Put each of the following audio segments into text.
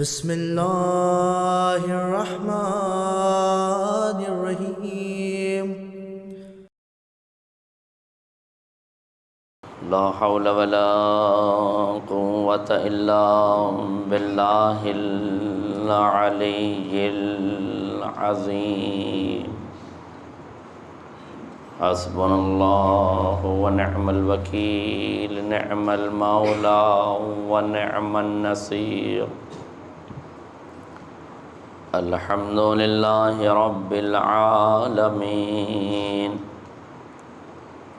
بسم اللہ الرحمن الرحیم۔ لا حول ولا قوة الا باللہ العلی العظیم۔ حسبنا اللہ ونعم الوکیل، نعم المولا ونعم النصیر۔ الحمد للہ رب العالمین،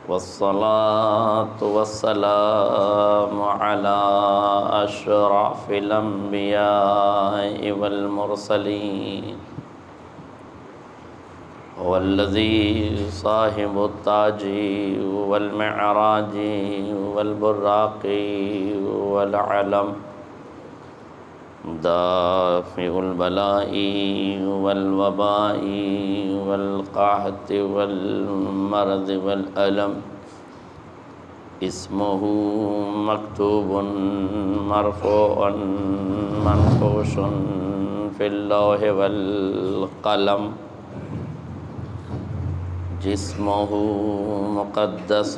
والصلاة والسلام على أشرف الأنبياء والمرسلين، هو الذي صاحب التاج والمعراج والبراق والعلم، دافع البلاء والوباء والقحط والمرض والألم، اسمه مكتوب مرفوع منقوش في اللوح والقلم، جسمه مقدس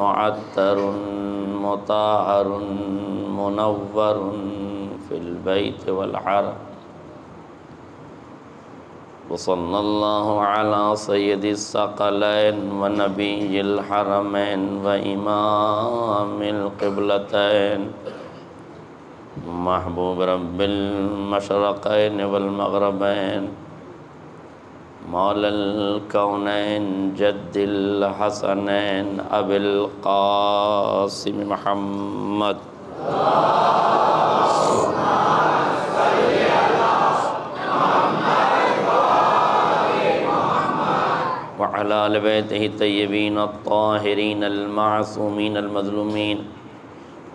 معطر مطهر منور في البيت والحرم، وصلى الله على سيد الثقلين ونبي الحرمين وإمام القبلتين، محبوب رب المشرقين والمغربين، مولى الكونين جد الحسنين أبي القاسم محمد وعلى آل بيته الطيبين الطاهرين المعصومين المظلومين،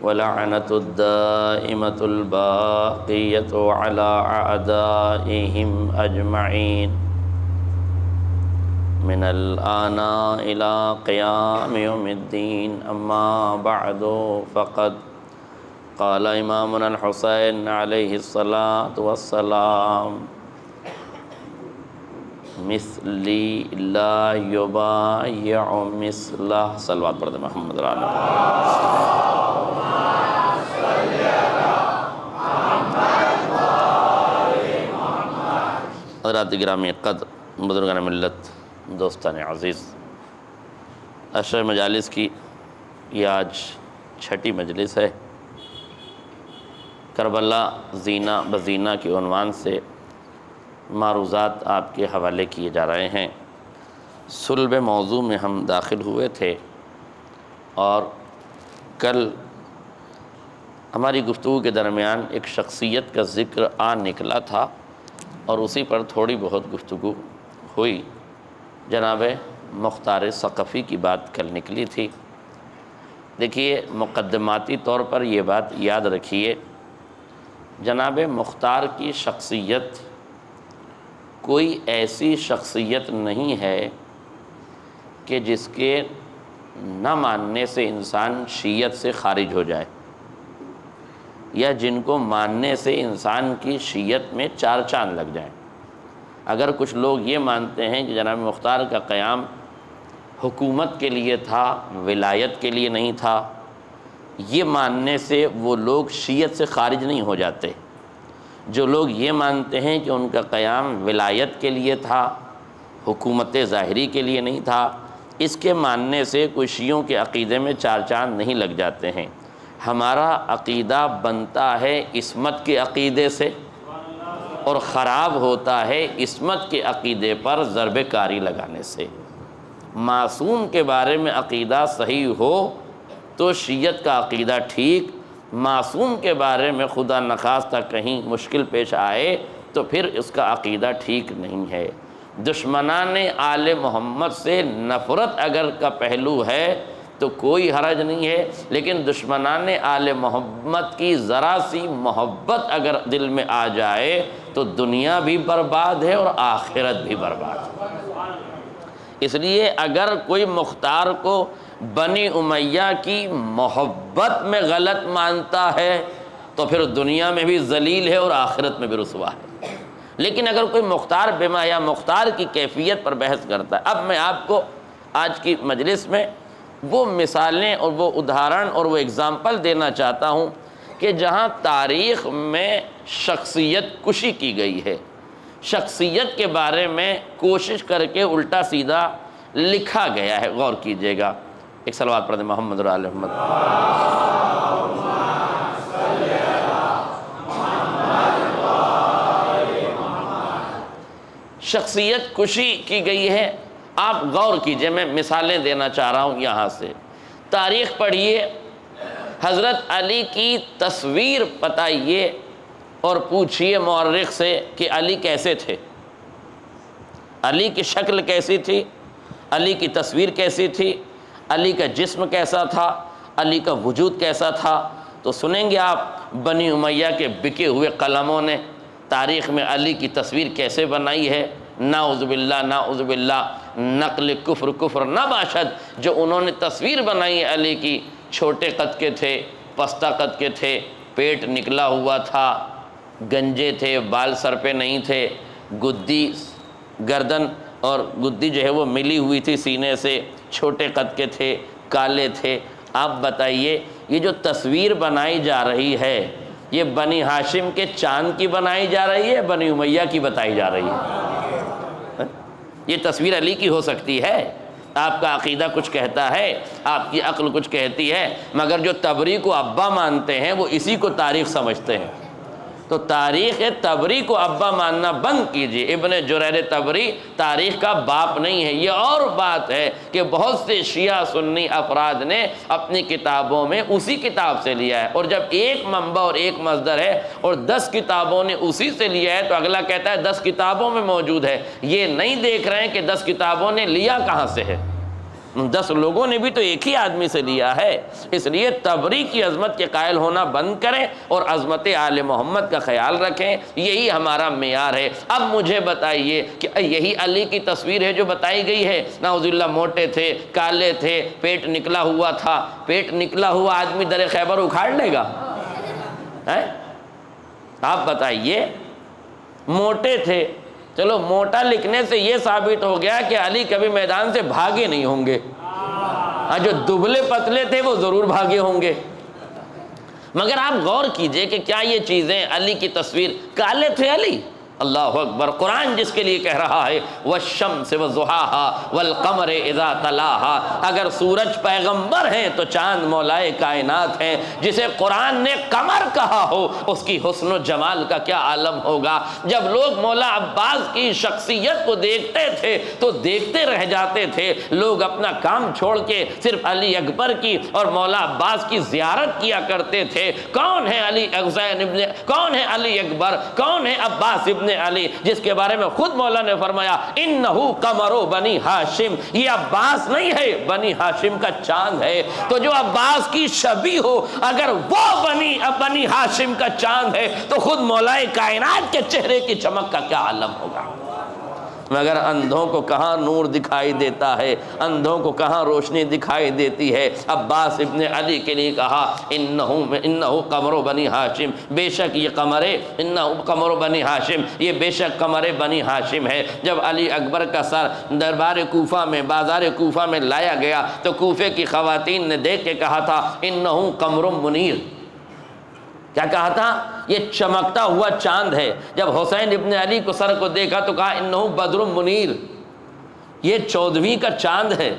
ولعنة الدائمة الباقية على أعدائهم أجمعين من الآن إلى قيام يوم الدين، أما بعد فقد قال إمامنا الحسين عليه الصلاة والسلام: مثلی لا یبایع مثلہ۔ صلوات پڑھ دیں محمد علیہ حضرات گرامی قدر، بزرگان ملت، دوستان عزیز، عشر مجالس کی یہ آج چھٹی مجلس ہے۔ کربلا زینہ بزینہ کے عنوان سے معروضات آپ کے حوالے کیے جا رہے ہیں۔ صلب موضوع میں ہم داخل ہوئے تھے اور کل ہماری گفتگو کے درمیان ایک شخصیت کا ذکر نکلا تھا اور اسی پر تھوڑی بہت گفتگو ہوئی۔ جناب مختار ثقفی کی بات کل نکلی تھی۔ دیکھیے، مقدماتی طور پر یہ بات یاد رکھیے، جناب مختار کی شخصیت کوئی ایسی شخصیت نہیں ہے کہ جس کے نہ ماننے سے انسان شیعت سے خارج ہو جائے، یا جن کو ماننے سے انسان کی شیعت میں چار چاند لگ جائیں۔ اگر کچھ لوگ یہ مانتے ہیں کہ جناب مختار کا قیام حکومت کے لیے تھا، ولایت کے لیے نہیں تھا، یہ ماننے سے وہ لوگ شیعت سے خارج نہیں ہو جاتے۔ جو لوگ یہ مانتے ہیں کہ ان کا قیام ولایت کے لیے تھا، حکومت ظاہری کے لیے نہیں تھا، اس کے ماننے سے کوئی شیعوں کے عقیدے میں چار چاند نہیں لگ جاتے ہیں۔ ہمارا عقیدہ بنتا ہے عصمت کے عقیدے سے اور خراب ہوتا ہے عصمت کے عقیدے پر ضرب کاری لگانے سے۔ معصوم کے بارے میں عقیدہ صحیح ہو تو شیعت کا عقیدہ ٹھیک، معصوم کے بارے میں خدا نخواستہ کہیں مشکل پیش آئے تو پھر اس کا عقیدہ ٹھیک نہیں ہے۔ دشمنان آل محمد سے نفرت اگر کا پہلو ہے تو کوئی حرج نہیں ہے، لیکن دشمنان آل محمد کی ذرا سی محبت اگر دل میں آ جائے تو دنیا بھی برباد ہے اور آخرت بھی برباد ہے۔ اس لیے اگر کوئی مختار کو بنی امیہ کی محبت میں غلط مانتا ہے تو پھر دنیا میں بھی ذلیل ہے اور آخرت میں بھی رسوا ہے۔ لیکن اگر کوئی مختار بما یا مختار کی کیفیت پر بحث کرتا ہے، اب میں آپ کو آج کی مجلس میں وہ مثالیں اور وہ ادھارن اور وہ اگزامپل دینا چاہتا ہوں کہ جہاں تاریخ میں شخصیت کشی کی گئی ہے، شخصیت کے بارے میں کوشش کر کے الٹا سیدھا لکھا گیا ہے۔ غور کیجئے گا، ایک صلوات پڑھ دیں محمد اور آل محمد۔ شخصیت کشی کی گئی ہے، آپ غور کیجئے، میں مثالیں دینا چاہ رہا ہوں یہاں سے۔ تاریخ پڑھیے، حضرت علی کی تصویر بتائیے اور پوچھئے مورخ سے کہ علی کیسے تھے، علی کی شکل کیسی تھی، علی کی تصویر کیسی تھی، علی کا جسم کیسا تھا، علی کا وجود کیسا تھا، تو سنیں گے آپ بنی امیہ کے بکے ہوئے قلموں نے تاریخ میں علی کی تصویر کیسے بنائی ہے۔ نعوذ باللہ نعوذ باللہ، نقل کفر نہ باشد، جو انہوں نے تصویر بنائی ہے علی کی، چھوٹے قد کے تھے، پستہ قد کے تھے، پیٹ نکلا ہوا تھا، گنجے تھے، بال سر پہ نہیں تھے، گدی گردن اور گدی جو ہے وہ ملی ہوئی تھی سینے سے، چھوٹے قد کے تھے، کالے تھے۔ آپ بتائیے یہ جو تصویر بنائی جا رہی ہے، یہ بنی ہاشم کے چاند کی بنائی جا رہی ہے، بنی امیہ کی بتائی جا رہی ہے؟ یہ تصویر علی کی ہو سکتی ہے؟ آپ کا عقیدہ کچھ کہتا ہے، آپ کی عقل کچھ کہتی ہے، مگر جو تبری کو ابا مانتے ہیں وہ اسی کو تاریخ سمجھتے ہیں۔ تو تاریخ تبری کو ابا ماننا بند کیجئے۔ ابن جریر تبری تاریخ کا باپ نہیں ہے۔ یہ اور بات ہے کہ بہت سے شیعہ سنی افراد نے اپنی کتابوں میں اسی کتاب سے لیا ہے، اور جب ایک منبع اور ایک مصدر ہے اور 10 کتابوں نے اسی سے لیا ہے تو اگلا کہتا ہے 10 کتابوں میں موجود ہے۔ یہ نہیں دیکھ رہے ہیں کہ 10 کتابوں نے لیا کہاں سے ہے، 10 لوگوں نے بھی تو ایک ہی آدمی سے لیا ہے۔ اس لیے تبری کی عظمت کے قائل ہونا بند کریں اور عظمت آل محمد کا خیال رکھیں، یہی ہمارا معیار ہے۔ اب مجھے بتائیے کہ یہی علی کی تصویر ہے جو بتائی گئی ہے؟ نعوذ باللہ موٹے تھے، کالے تھے، پیٹ نکلا ہوا تھا۔ پیٹ نکلا ہوا آدمی در خیبر اکھاڑ لے گا؟ آپ بتائیے، موٹے تھے، چلو موٹا لکھنے سے یہ ثابت ہو گیا کہ علی کبھی میدان سے بھاگے نہیں ہوں گے، ہاں جو دبلے پتلے تھے وہ ضرور بھاگے ہوں گے۔ مگر آپ غور کیجئے کہ کیا یہ چیزیں، علی کی تصویر، کالے تھے علی؟ اللہ اکبر! قرآن جس کے لیے کہہ رہا ہے والشمس وضحاها والقمر اذا تلاها، اگر سورج پیغمبر ہیں تو چاند مولائے کائنات ہیں۔ جسے قرآن نے قمر کہا ہو اس کی حسن و جمال کا کیا عالم ہوگا۔ جب لوگ مولا عباس کی شخصیت کو دیکھتے تھے تو دیکھتے رہ جاتے تھے، لوگ اپنا کام چھوڑ کے صرف علی اکبر کی اور مولا عباس کی زیارت کیا کرتے تھے۔ کون ہے علی حسین ابن، کون ہے علی اکبر، کون ہے عباس ابن علی، جس کے بارے میں خود مولا نے فرمایا انہو قمر بنی ہاشم، یہ عباس نہیں ہے، بنی ہاشم کا چاند ہے۔ تو جو عباس کی شبیہ ہو، اگر وہ بنی ہاشم کا چاند ہے تو خود مولا کائنات کے چہرے کی چمک کا کیا عالم ہوگا۔ مگر اندھوں کو کہاں نور دکھائی دیتا ہے، اندھوں کو کہاں روشنی دکھائی دیتی ہے۔ عباس ابن علی کے لیے کہا انہو قمر بنی ہاشم، بے شک یہ قمر، انہو قمر بنی ہاشم، یہ بے شک قمر بنی ہاشم ہے۔ جب علی اکبر کا سر دربار کوفہ میں، بازار کوفہ میں لایا گیا تو کوفے کی خواتین نے دیکھ کے کہا تھا انہو قمر منیر، کیا کہا تھا؟ یہ چمکتا ہوا چاند ہے۔ جب حسین ابن علی کو سر کو دیکھا تو کہا انہو بدر منیر، یہ 14ویں کا چاند ہے۔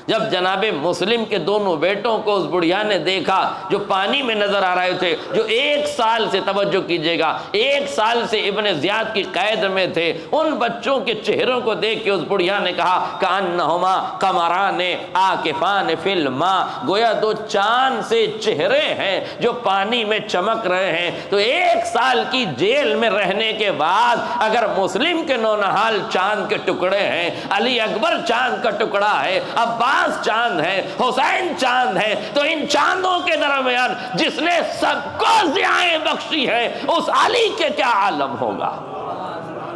جب جناب مسلم کے دونوں بیٹوں کو اس بڑھیا نے دیکھا جو پانی میں نظر آ رہے تھے، جو 1 سال سے، توجہ کیجئے گا، 1 سال سے ابن زیاد کی قید میں تھے، ان بچوں کے چہروں کو دیکھ کے اس بڑھیا نے کہا کأنہما قمران عاکفان فی الماء، گویا 2 چاند سے چہرے ہیں جو پانی میں چمک رہے ہیں۔ تو 1 سال کی جیل میں رہنے کے بعد اگر مسلم کے نونہال چاند کے ٹکڑے ہیں، علی اکبر چاند کا ٹکڑا ہے، عباس چاند ہے، حسین چاند ہے، تو ان چاندوں کے درمیان جس نے سب کو ضیائیں بخشی ہے اس علی کے کیا عالم ہوگا۔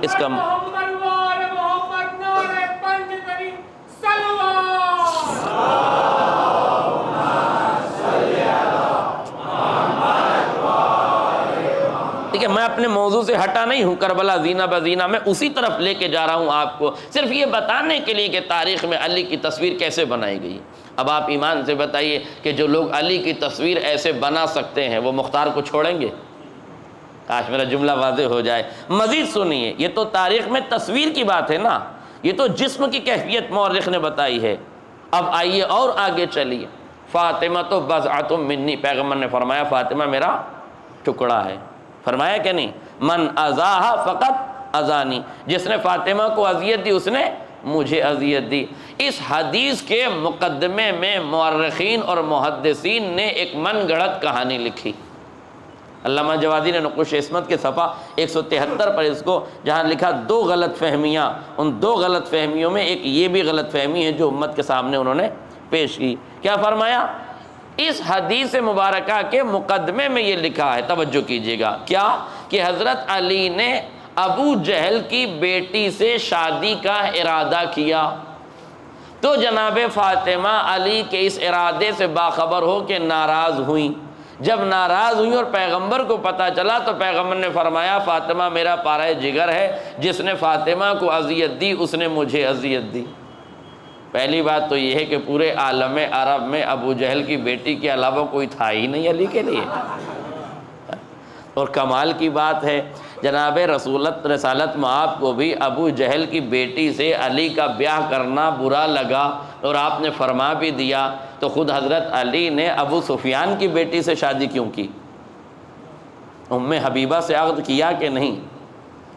اس کا اپنے موضوع سے ہٹا نہیں ہوں، کربلا زینہ بزینہ میں اسی طرف لے کے جا رہا ہوں آپ کو، صرف یہ بتانے کے لیے کہ تاریخ میں علی کی تصویر کیسے بنائی گئی۔ اب آپ ایمان سے بتائیے کہ جو لوگ علی کی تصویر ایسے بنا سکتے ہیں وہ مختار کو چھوڑیں گے؟ کاش میرا جملہ واضح ہو جائے۔ مزید سنیے، یہ تو تاریخ میں تصویر کی بات ہے نا، یہ تو جسم کی کیفیت مورخ نے بتائی ہے۔ اب آئیے اور آگے چلیے، فاطمہ تو بضعۃ منی، پیغمبر نے فرمایا فاطمہ میرا ٹکڑا ہے، فرمایا کہ نہیں؟ من اذاہا فقط اذانی، جس نے فاطمہ کو اذیت دی اس نے مجھے اذیت دی۔ اس حدیث کے مقدمے میں مورخین اور محدثین نے ایک من گھڑت کہانی لکھی۔ علامہ جوادی نے نقوش عصمت کے صفحہ 173 پر اس کو جہاں لکھا دو غلط فہمیاں، ان دو غلط فہمیوں میں ایک یہ بھی غلط فہمی ہے جو امت کے سامنے انہوں نے پیش کی۔ کیا فرمایا؟ اس حدیث مبارکہ کے مقدمے میں یہ لکھا ہے، توجہ کیجیے گا، کیا کہ حضرت علی نے ابو جہل کی بیٹی سے شادی کا ارادہ کیا، تو جناب فاطمہ علی کے اس ارادے سے باخبر ہو کے ناراض ہوئیں۔ جب ناراض ہوئیں اور پیغمبر کو پتہ چلا تو پیغمبر نے فرمایا فاطمہ میرا پارہ جگر ہے، جس نے فاطمہ کو اذیت دی اس نے مجھے اذیت دی۔ پہلی بات تو یہ ہے کہ پورے عالم عرب میں ابو جہل کی بیٹی کے علاوہ کوئی تھا ہی نہیں علی کے لیے، اور کمال کی بات ہے جناب رسالت مآب کو بھی ابو جہل کی بیٹی سے علی کا بیاہ کرنا برا لگا اور آپ نے فرما بھی دیا، تو خود حضرت علی نے ابو سفیان کی بیٹی سے شادی کیوں کی؟ ام حبیبہ سے عقد کیا کہ نہیں؟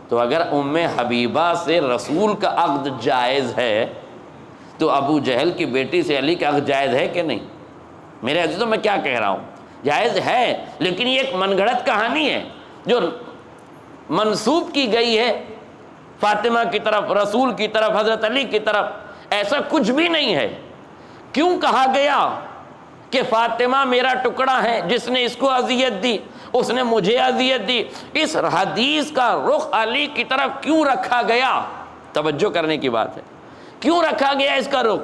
تو اگر ام حبیبہ سے رسول کا عقد جائز ہے تو ابو جہل کی بیٹی سے علی کا عقد جائز ہے کہ نہیں؟ میرے عزیزوں میں کیا کہہ رہا ہوں، جائز ہے، لیکن یہ ایک من گھڑت کہانی ہے جو منسوب کی گئی ہے فاطمہ کی طرف، رسول کی طرف، حضرت علی کی طرف، ایسا کچھ بھی نہیں ہے۔ کیوں کہا گیا کہ فاطمہ میرا ٹکڑا ہے، جس نے اس کو اذیت دی اس نے مجھے اذیت دی؟ اس حدیث کا رخ علی کی طرف کیوں رکھا گیا؟ توجہ کرنے کی بات ہے، کیوں رکھا گیا اس کا رخ؟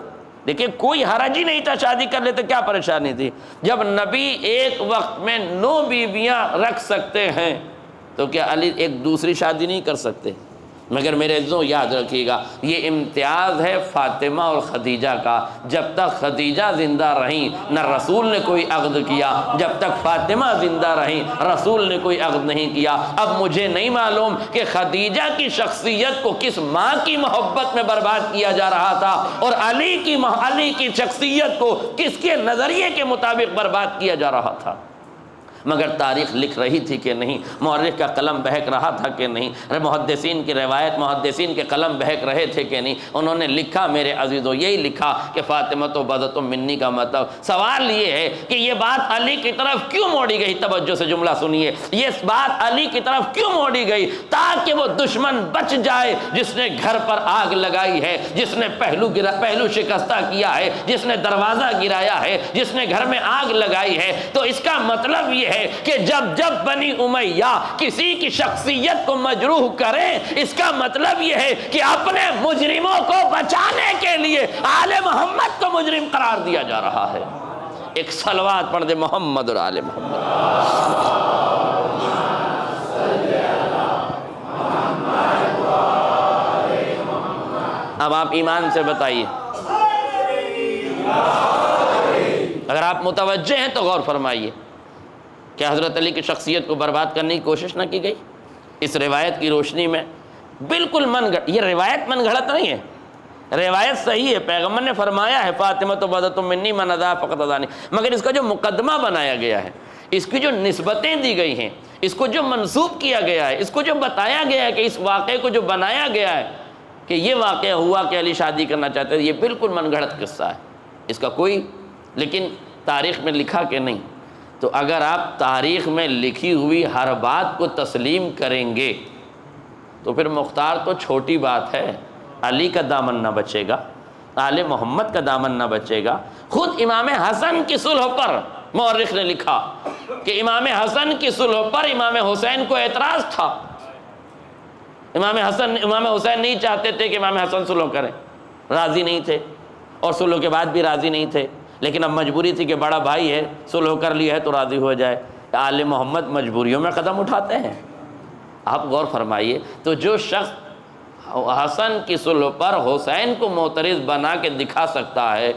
دیکھیں کوئی حرج ہی نہیں تھا، شادی کر لیتے کیا پریشانی تھی؟ جب نبی ایک وقت میں 9 بیویاں رکھ سکتے ہیں تو کیا علی ایک دوسری شادی نہیں کر سکتے؟ مگر میرے عزیزوں یاد رکھیے گا، یہ امتیاز ہے فاطمہ اور خدیجہ کا۔ جب تک خدیجہ زندہ رہیں نہ رسول نے کوئی عقد کیا، جب تک فاطمہ زندہ رہیں رسول نے کوئی عقد نہیں کیا۔ اب مجھے نہیں معلوم کہ خدیجہ کی شخصیت کو کس ماں کی محبت میں برباد کیا جا رہا تھا اور علی کی شخصیت کو کس کے نظریے کے مطابق برباد کیا جا رہا تھا، مگر تاریخ لکھ رہی تھی کہ نہیں، مورخ کا قلم بہک رہا تھا کہ نہیں، محدثین کی روایت، محدثین کے قلم بہک رہے تھے کہ نہیں؟ انہوں نے لکھا میرے عزیزو، یہی لکھا کہ فاطمہ تو بضعۃ منی کا مطلب۔ سوال یہ ہے کہ یہ بات علی کی طرف کیوں موڑی گئی؟ توجہ سے جملہ سنیے، یہ بات علی کی طرف کیوں موڑی گئی؟ تاکہ وہ دشمن بچ جائے جس نے گھر پر آگ لگائی ہے، جس نے پہلو شکستہ کیا ہے، جس نے دروازہ گرایا ہے، جس نے گھر میں آگ لگائی ہے۔ تو اس کا مطلب یہ ہے کہ جب بنی امیہ کسی کی شخصیت کو مجروح کریں، اس کا مطلب یہ ہے کہ اپنے مجرموں کو بچانے کے لیے آل محمد کو مجرم قرار دیا جا رہا ہے۔ ایک صلوات پڑھ دے محمد اور آل محمد۔ اب آپ ایمان سے بتائیے، اگر آپ متوجہ ہیں تو غور فرمائیے، کیا حضرت علی کی شخصیت کو برباد کرنے کی کوشش نہ کی گئی؟ اس روایت کی روشنی میں بالکل یہ روایت من گھڑت نہیں ہے، روایت صحیح ہے، پیغمبر نے فرمایا ہے فاطمہ تو بضعۃ منی من اذاہا فقط اذانی، مگر اس کا جو مقدمہ بنایا گیا ہے، اس کی جو نسبتیں دی گئی ہیں، اس کو جو منسوب کیا گیا ہے، اس کو جو بتایا گیا ہے، کہ اس واقعے کو جو بنایا گیا ہے کہ یہ واقعہ ہوا کہ علی شادی کرنا چاہتے تھے، یہ بالکل من گھڑت قصہ ہے، اس کا کوئی لیکن تاریخ میں لکھا کہ نہیں؟ تو اگر آپ تاریخ میں لکھی ہوئی ہر بات کو تسلیم کریں گے تو پھر مختار تو چھوٹی بات ہے، علی کا دامن نہ بچے گا، آل محمد کا دامن نہ بچے گا۔ خود امام حسن کی صلح پر مورخ نے لکھا کہ امام حسن کی صلح پر امام حسین کو اعتراض تھا، امام حسین نہیں چاہتے تھے کہ امام حسن صلح کریں، راضی نہیں تھے، اور صلح کے بعد بھی راضی نہیں تھے، لیکن اب مجبوری تھی کہ بڑا بھائی ہے، صلح کر لی ہے تو راضی ہو جائے۔ آل محمد مجبوریوں میں قدم اٹھاتے ہیں، آپ غور فرمائیے، تو جو شخص حسن کی صلح پر حسین کو معترض بنا کے دکھا سکتا ہے،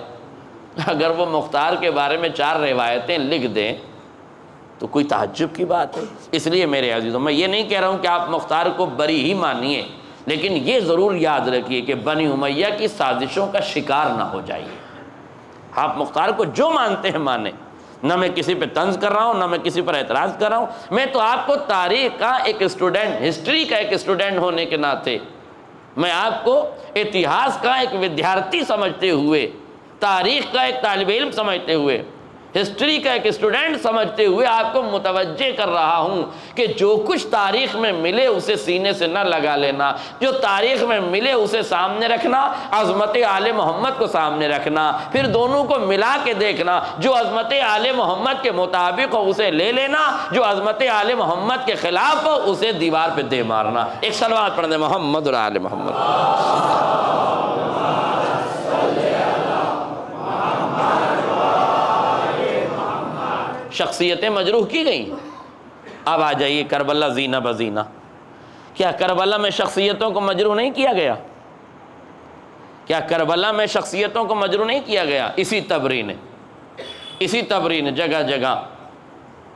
اگر وہ مختار کے بارے میں 4 روایتیں لکھ دیں تو کوئی تعجب کی بات ہے۔ اس لیے میرے عزیزوں، میں یہ نہیں کہہ رہا ہوں کہ آپ مختار کو بری ہی مانیے، لیکن یہ ضرور یاد رکھیے کہ بنی امیہ کی سازشوں کا شکار نہ ہو جائیے۔ آپ مختار کو جو مانتے ہیں مانیں، نہ میں کسی پہ طنز کر رہا ہوں، نہ میں کسی پر اعتراض کر رہا ہوں، میں تو آپ کو تاریخ کا ایک اسٹوڈنٹ، ہسٹری کا ایک اسٹوڈنٹ ہونے کے ناطے میں آپ کو اتہاس کا ایک ودیارتھی سمجھتے ہوئے، تاریخ کا ایک طالب علم سمجھتے ہوئے، ہسٹری کا ایک اسٹوڈنٹ سمجھتے ہوئے آپ کو متوجہ کر رہا ہوں کہ جو کچھ تاریخ میں ملے اسے سینے سے نہ لگا لینا، جو تاریخ میں ملے اسے سامنے رکھنا، عظمت آل محمد کو سامنے رکھنا، پھر دونوں کو ملا کے دیکھنا، جو عظمت آل محمد کے مطابق ہو اسے لے لینا، جو عظمت آل محمد کے خلاف ہو اسے دیوار پہ دے مارنا۔ ایک صلوات پڑھ دیں محمد اور آل محمد۔ شخصیتیں مجروح کی گئیں۔ اب آ جائیے کربلا زینہ بزینہ، کیا کربلا میں شخصیتوں کو مجروح نہیں کیا گیا؟ کیا کربلا میں شخصیتوں کو مجروح نہیں کیا گیا؟ اسی تبری نے جگہ جگہ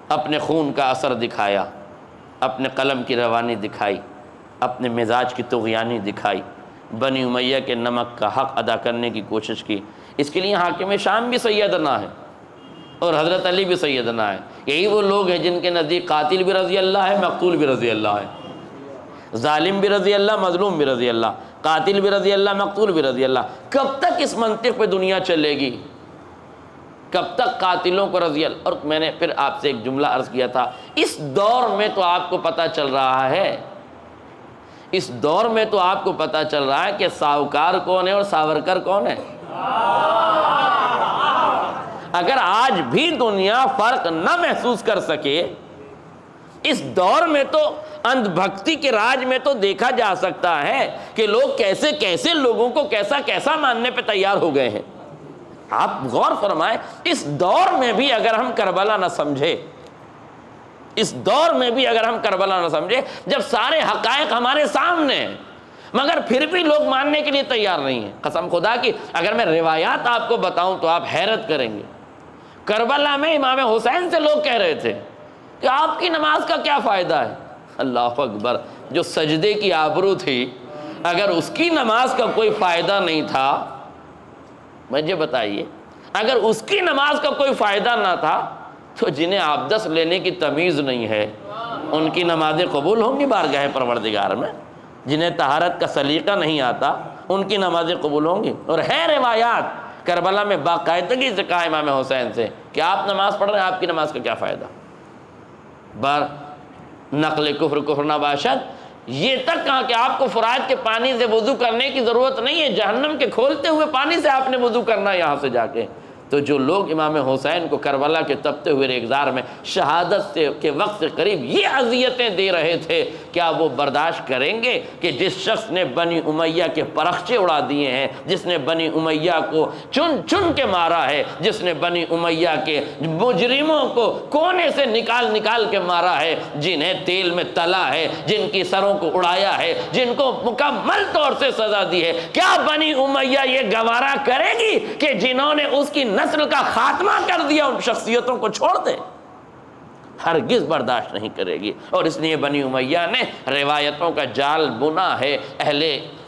اپنے خون کا اثر دکھایا، اپنے قلم کی روانی دکھائی، اپنے مزاج کی طغیانی دکھائی، بنی امیہ کے نمک کا حق ادا کرنے کی کوشش کی۔ اس کے لیے حاکم شام بھی سیدنا ہے اور حضرت علی بھی سیدنا ہے۔ یہی وہ لوگ ہیں جن کے نزدیک قاتل بھی رضی اللہ ہے، مقتول بھی رضی اللہ ہے، ظالم بھی رضی اللہ، مظلوم بھی رضی اللہ، قاتل بھی رضی اللہ، مقتول بھی رضی اللہ۔ کب تک اس منطق پہ دنیا چلے گی؟ کب تک قاتلوں کو رضی اللہ؟ اور میں نے پھر آپ سے ایک جملہ عرض کیا تھا، اس دور میں تو آپ کو پتہ چل رہا ہے، اس دور میں تو آپ کو پتہ چل رہا ہے کہ ساہوکار کون ہے اور ساورکر کون ہے۔ اگر آج بھی دنیا فرق نہ محسوس کر سکے، اس دور میں تو اندھ بھکتی کے راج میں تو دیکھا جا سکتا ہے کہ لوگ کیسے کیسے لوگوں کو کیسا کیسا ماننے پہ تیار ہو گئے ہیں۔ آپ غور فرمائیں، اس دور میں بھی اگر ہم کربلا نہ سمجھے، اس دور میں بھی اگر ہم کربلا نہ سمجھے، جب سارے حقائق ہمارے سامنے ہیں، مگر پھر بھی لوگ ماننے کے لیے تیار نہیں ہیں۔ قسم خدا کی اگر میں روایات آپ کو بتاؤں تو آپ حیرت کریں گے۔ کربلا میں امام حسین سے لوگ کہہ رہے تھے کہ آپ کی نماز کا کیا فائدہ ہے؟ اللہ اکبر، جو سجدے کی آبرو تھی، اگر اس کی نماز کا کوئی فائدہ نہیں تھا، مجھے بتائیے، اگر اس کی نماز کا کوئی فائدہ نہ تھا تو جنہیں آبدس لینے کی تمیز نہیں ہے ان کی نمازیں قبول ہوں گی بارگاہ پروردگار میں؟ جنہیں طہارت کا سلیقہ نہیں آتا ان کی نمازیں قبول ہوں گی؟ اور ہے روایات، کربلا میں باقاعدگی سے کہا امام حسین سے کہ آپ نماز پڑھ رہے ہیں، آپ کی نماز کا کیا فائدہ؟ بار نقل کفر نہ باشد، یہ تک کہا کہ آپ کو فرات کے پانی سے وضو کرنے کی ضرورت نہیں ہے، جہنم کے کھولتے ہوئے پانی سے آپ نے وضو کرنا ہے یہاں سے جا کے۔ تو جو لوگ امام حسین کو کربلا کے تپتے ہوئے ریگزار میں شہادت کے وقت سے قریب یہ اذیتیں دے رہے تھے، کیا وہ برداشت کریں گے کہ جس شخص نے بنی امیہ کے پرخچے اڑا دیے ہیں، جس نے بنی امیہ کو چن چن کے مارا ہے، جس نے بنی امیہ کے مجرموں کو کونے سے نکال نکال کے مارا ہے، جنہیں تیل میں تلا ہے، جن کی سروں کو اڑایا ہے، جن کو مکمل طور سے سزا دی ہے، کیا بنی امیہ یہ گوارا کرے گی کہ جنہوں نے اس کی نسل کا خاتمہ کر دیا ان شخصیتوں کو چھوڑ دے؟ ہرگز برداشت نہیں کرے گی۔ اور اس لیے بنی امیہ نے روایتوں کا جال بنا ہے۔ اہل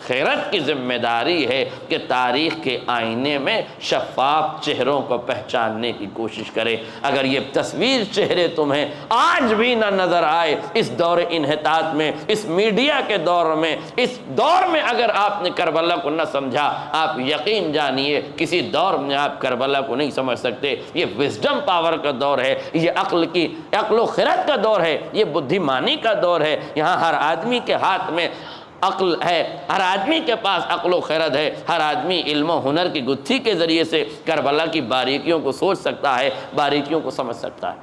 خیرت کی ذمہ داری ہے کہ تاریخ کے آئینے میں شفاف چہروں کو پہچاننے کی کوشش کرے۔ اگر یہ تصویر چہرے تمہیں آج بھی نہ نظر آئے، اس دور انحطاط میں، اس میڈیا کے دور میں، اس دور میں اگر آپ نے کربلا کو نہ سمجھا، آپ یقین جانیے کسی دور میں آپ کربلا کو نہیں سمجھ سکتے۔ یہ وزڈم پاور کا دور ہے، یہ عقل و خرد کا دور ہے، یہ بدھیمانی کا دور ہے۔ یہاں ہر آدمی کے ہاتھ میں عقل ہے، ہر آدمی کے پاس عقل و خرد ہے، ہر آدمی علم و ہنر کی گتھی کے ذریعے سے کربلا کی باریکیوں کو سوچ سکتا ہے، باریکیوں کو سمجھ سکتا ہے۔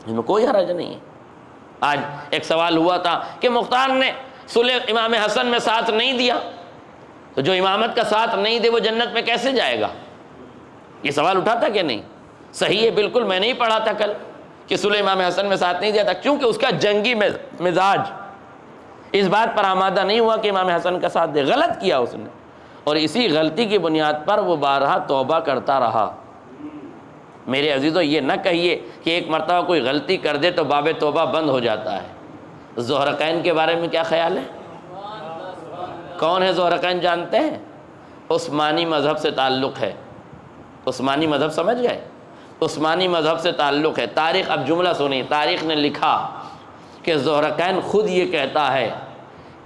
اس میں کوئی حرج نہیں ہے۔ آج ایک سوال ہوا تھا کہ مختار نے صلح امام حسن میں ساتھ نہیں دیا، تو جو امامت کا ساتھ نہیں دے وہ جنت میں کیسے جائے گا؟ یہ سوال اٹھا تھا کہ نہیں؟ صحیح ہے، بالکل میں نہیں پڑھا تھا کل کہ صلح امام حسن میں ساتھ نہیں دیا تھا، کیونکہ اس کا جنگی مزاج، اس بات پر آمادہ نہیں ہوا کہ امام حسن کا ساتھ دے، غلط کیا اس نے، اور اسی غلطی کی بنیاد پر وہ بارہا توبہ کرتا رہا۔ میرے عزیزو، یہ نہ کہیے کہ ایک مرتبہ کوئی غلطی کر دے تو باب توبہ بند ہو جاتا ہے۔ زہرقین کے بارے میں کیا خیال ہے؟ کون ہے زہرقین جانتے ہیں؟ عثمانی مذہب سے تعلق ہے۔ عثمانی مذہب سمجھ گئے؟ عثمانی مذہب سے تعلق ہے۔ تاریخ، اب جملہ سنی، تاریخ نے لکھا کہ زہرقین خود یہ کہتا ہے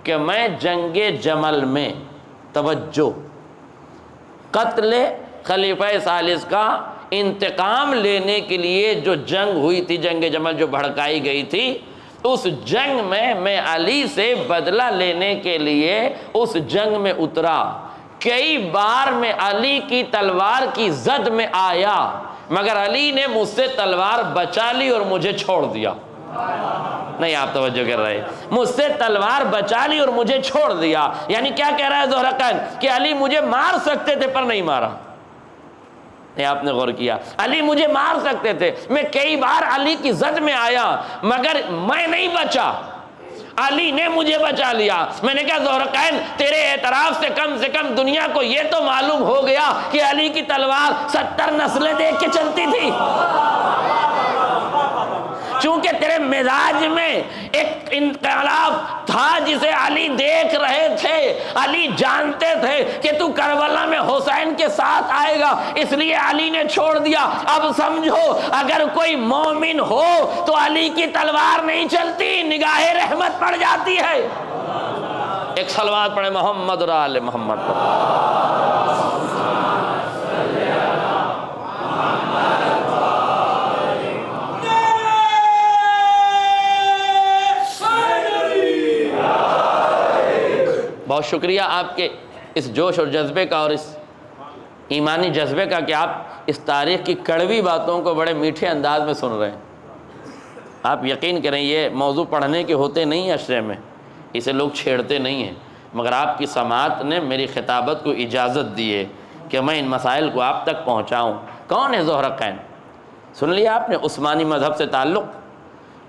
کہ میں جنگ جمل میں، توجہ، قتل خلیفہ ثالث کا انتقام لینے کے لیے جو جنگ ہوئی تھی، جنگ جمل جو بھڑکائی گئی تھی، اس جنگ میں علی سے بدلہ لینے کے لیے اس جنگ میں اترا۔ کئی بار میں علی کی تلوار کی زد میں آیا، مگر علی نے مجھ سے تلوار بچا لی اور مجھے چھوڑ دیا۔ نہیں، آپ توجہ کر رہے، مجھ سے تلوار بچا لی اور مجھے چھوڑ دیا۔ یعنی کیا کہہ رہا ہے زہرقین؟ کہ علی مجھے مار سکتے تھے پر نہیں مارا۔ نہیں، آپ نے غور کیا؟ علی مجھے مار سکتے تھے، میں کئی بار علی کی زد میں آیا مگر میں نہیں بچا، علی نے مجھے بچا لیا۔ میں نے کہا زہرقین، تیرے اعتراف سے کم دنیا کو یہ تو معلوم ہو گیا کہ علی کی تلوار 70 نسلیں دیکھ کے چلتی تھی۔ چونکہ تیرے مزاج میں ایک انقلاب تھا جسے علی دیکھ رہے تھے، علی جانتے تھے کہ تو کربلا میں حسین کے ساتھ آئے گا، اس لیے علی نے چھوڑ دیا۔ اب سمجھو، اگر کوئی مومن ہو تو علی کی تلوار نہیں چلتی، نگاہ رحمت پڑ جاتی ہے۔ ایک صلوات پڑھے محمد اور آل محمد پر۔ بہت شکریہ آپ کے اس جوش اور جذبے کا اور اس ایمانی جذبے کا کہ آپ اس تاریخ کی کڑوی باتوں کو بڑے میٹھے انداز میں سن رہے ہیں۔ آپ یقین کریں، یہ موضوع پڑھنے کے ہوتے نہیں ہیں اشرے میں، اسے لوگ چھیڑتے نہیں ہیں، مگر آپ کی سماعت نے میری خطابت کو اجازت دی ہے کہ میں ان مسائل کو آپ تک پہنچاؤں۔ کون ہے زہرقین؟ سن لیا آپ نے، عثمانی مذہب سے تعلق،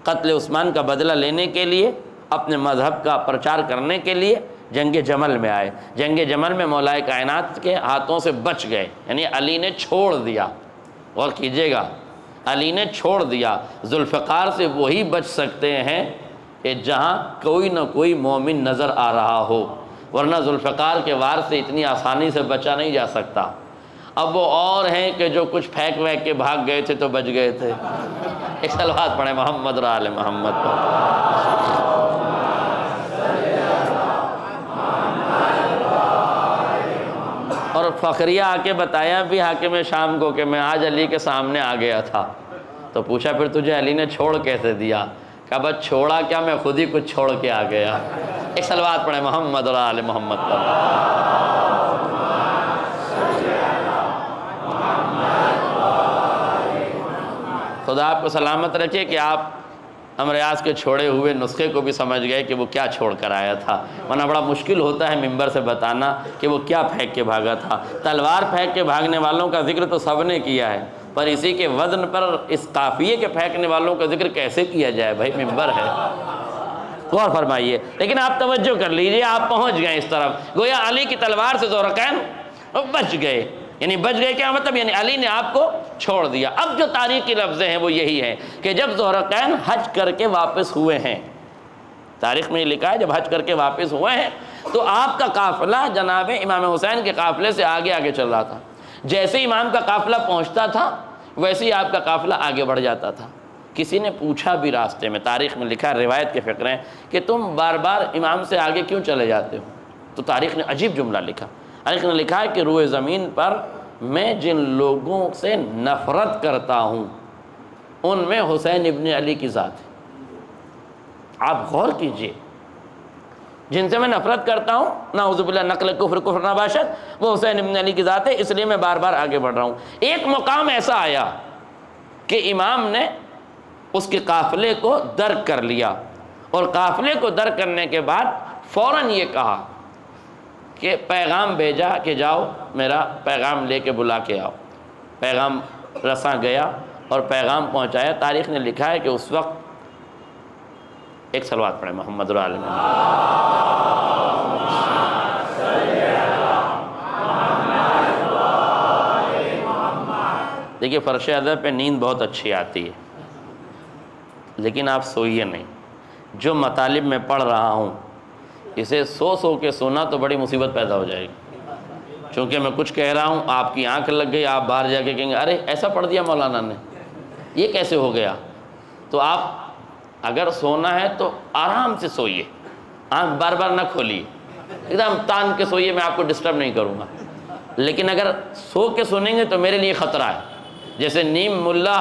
قتل عثمان کا بدلہ لینے کے لیے، اپنے مذہب کا پرچار کرنے کے لیے جنگ جمل میں آئے۔ جنگ جمل میں مولا کائنات کے ہاتھوں سے بچ گئے، یعنی علی نے چھوڑ دیا۔ غور کیجئے گا، علی نے چھوڑ دیا۔ ذوالفقار سے وہی بچ سکتے ہیں کہ جہاں کوئی نہ کوئی مومن نظر آ رہا ہو، ورنہ ذوالفقار کے وار سے اتنی آسانی سے بچا نہیں جا سکتا۔ اب وہ اور ہیں کہ جو کچھ پھینک وینک کے بھاگ گئے تھے تو بچ گئے تھے۔ ایک صلوات پڑھیں محمد اور آل محمد پر۔ اور فخریہ آ کے بتایا بھی حاکم شام کو کہ میں آج علی کے سامنے آ گیا تھا، تو پوچھا پھر تجھے علی نے چھوڑ کیسے دیا؟ کہا بس چھوڑا کیا، میں خود ہی کچھ چھوڑ کے آ گیا۔ ایک صلوات پڑھیں محمد اور آل محمد پر۔ خدا آپ کو سلامت رکھے کہ آپ ہم ریاض کے چھوڑے ہوئے نسخے کو بھی سمجھ گئے کہ وہ کیا چھوڑ کر آیا تھا، ورنہ بڑا مشکل ہوتا ہے ممبر سے بتانا کہ وہ کیا پھینک کے بھاگا تھا۔ تلوار پھینک کے بھاگنے والوں کا ذکر تو سب نے کیا ہے، پر اسی کے وزن پر اس قافیے کے پھینکنے والوں کا ذکر کیسے کیا جائے؟ بھائی ممبر ہے، غور فرمائیے۔ لیکن آپ توجہ کر لیجئے، آپ پہنچ گئے اس طرف، گویا علی کی تلوار سے زہرقین بچ گئے۔ یعنی بچ گئے کیا مطلب؟ یعنی علی نے آپ کو چھوڑ دیا۔ اب جو تاریخی لفظیں ہیں وہ یہی ہیں کہ جب زہرقین حج کر کے واپس ہوئے ہیں، تاریخ میں یہ لکھا ہے جب حج کر کے واپس ہوئے ہیں تو آپ کا قافلہ جناب امام حسین کے قافلے سے آگے آگے چل رہا تھا۔ جیسے امام کا قافلہ پہنچتا تھا ویسے ہی آپ کا قافلہ آگے بڑھ جاتا تھا۔ کسی نے پوچھا بھی راستے میں، تاریخ میں لکھا ہے، روایت کے فقرے ہیں کہ تم بار بار امام سے آگے کیوں چلے جاتے ہو؟ تو تاریخ نے عجیب جملہ لکھا، تاریخ نے لکھا ہے کہ روئے زمین پر میں جن لوگوں سے نفرت کرتا ہوں ان میں حسین ابن علی کی ذات ہے۔ آپ غور کیجئے، جن سے میں نفرت کرتا ہوں، نعوذ باللہ نقل کفر نہ باشد، وہ حسین ابن علی کی ذات ہے، اس لیے میں بار بار آگے بڑھ رہا ہوں۔ ایک مقام ایسا آیا کہ امام نے اس کے قافلے کو درک کر لیا، اور قافلے کو درک کرنے کے بعد فوراً یہ کہا کہ پیغام بھیجا کہ جاؤ میرا پیغام لے کے بلا کے آؤ۔ پیغام رساں گیا اور پیغام پہنچایا۔ تاریخ نے لکھا ہے کہ اس وقت ایک صلوات پڑھیں محمد و آل محمد۔ دیکھیے فرش ادب پہ نیند بہت اچھی آتی ہے، لیکن آپ سوئیے نہیں۔ جو مطالب میں پڑھ رہا ہوں اسے سو کے سونا تو بڑی مصیبت پیدا ہو جائے گی، چونکہ میں کچھ کہہ رہا ہوں، آپ کی آنکھ لگ گئی، آپ باہر جا کے کہیں گے ارے ایسا پڑھ دیا مولانا نے، یہ کیسے ہو گیا؟ تو آپ اگر سونا ہے تو آرام سے سوئیے، آنکھ بار بار نہ کھولیے، ایک دم تان کے سوئیے، میں آپ کو ڈسٹرب نہیں کروں گا۔ لیکن اگر سو کے سنیں گے تو میرے لیے خطرہ ہے، جیسے نیم ملا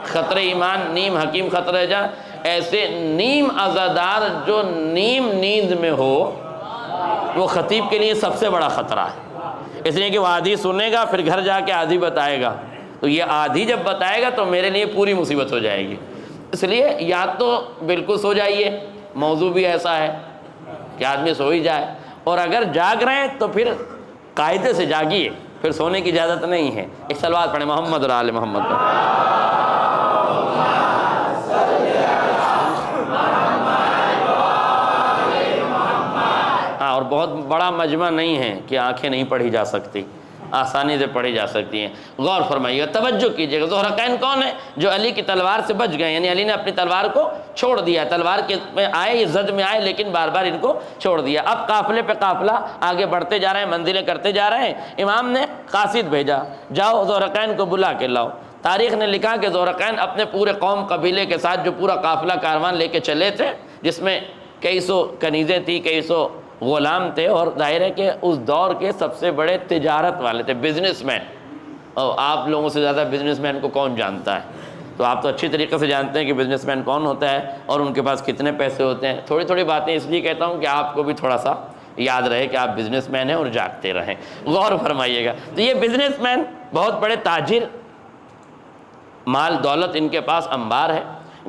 خطرہ ایمان، نیم حکیم خطرہ جان، ایسے نیم عزادار جو نیم نیند میں ہو وہ خطیب کے لیے سب سے بڑا خطرہ ہے، اس لیے کہ وہ آدھی سنے گا پھر گھر جا کے آدھی بتائے گا، تو یہ آدھی جب بتائے گا تو میرے لیے پوری مصیبت ہو جائے گی۔ اس لیے یا تو بالکل سو جائیے، موضوع بھی ایسا ہے کہ آدمی سو ہی جائے، اور اگر جاگ رہے ہیں تو پھر قاعدے سے جاگیے، پھر سونے کی اجازت نہیں ہے۔ ایک صلوات پڑھیں محمد اور آل محمد پر۔ ہاں، اور بہت بڑا مجمع نہیں ہے کہ آنکھیں نہیں پڑھی جا سکتی، آسانی سے پڑھی جا سکتی ہیں۔ غور فرمائیے گا، توجہ کیجیے گا۔ ذوالحقین کون ہے؟ جو علی کی تلوار سے بچ گئے، یعنی علی نے اپنی تلوار کو چھوڑ دیا، تلوار کے میں آئے، یہ زد میں آئے، لیکن بار بار ان کو چھوڑ دیا۔ اب قافلے پہ قافلہ آگے بڑھتے جا رہے ہیں، منزلیں کرتے جا رہے ہیں، امام نے قاصد بھیجا، جاؤ ذوالحقین کو بلا کے لاؤ۔ تاریخ نے لکھا کہ ذوالحقین اپنے پورے قوم قبیلے کے ساتھ جو پورا قافلہ کاروان لے کے چلے تھے، جس میں کئی سو کنیزیں تھیں، کئی سو غلام تھے، اور ظاہر ہے کہ اس دور کے سب سے بڑے تجارت والے تھے، بزنس مین، اور آپ لوگوں سے زیادہ بزنس مین کو کون جانتا ہے؟ تو آپ تو اچھی طریقے سے جانتے ہیں کہ بزنس مین کون ہوتا ہے اور ان کے پاس کتنے پیسے ہوتے ہیں۔ تھوڑی تھوڑی باتیں اس لیے کہتا ہوں کہ آپ کو بھی تھوڑا سا یاد رہے کہ آپ بزنس مین ہیں اور جاگتے رہیں۔ غور فرمائیے گا، تو یہ بزنس مین بہت بڑے تاجر، مال دولت ان کے پاس انبار ہے۔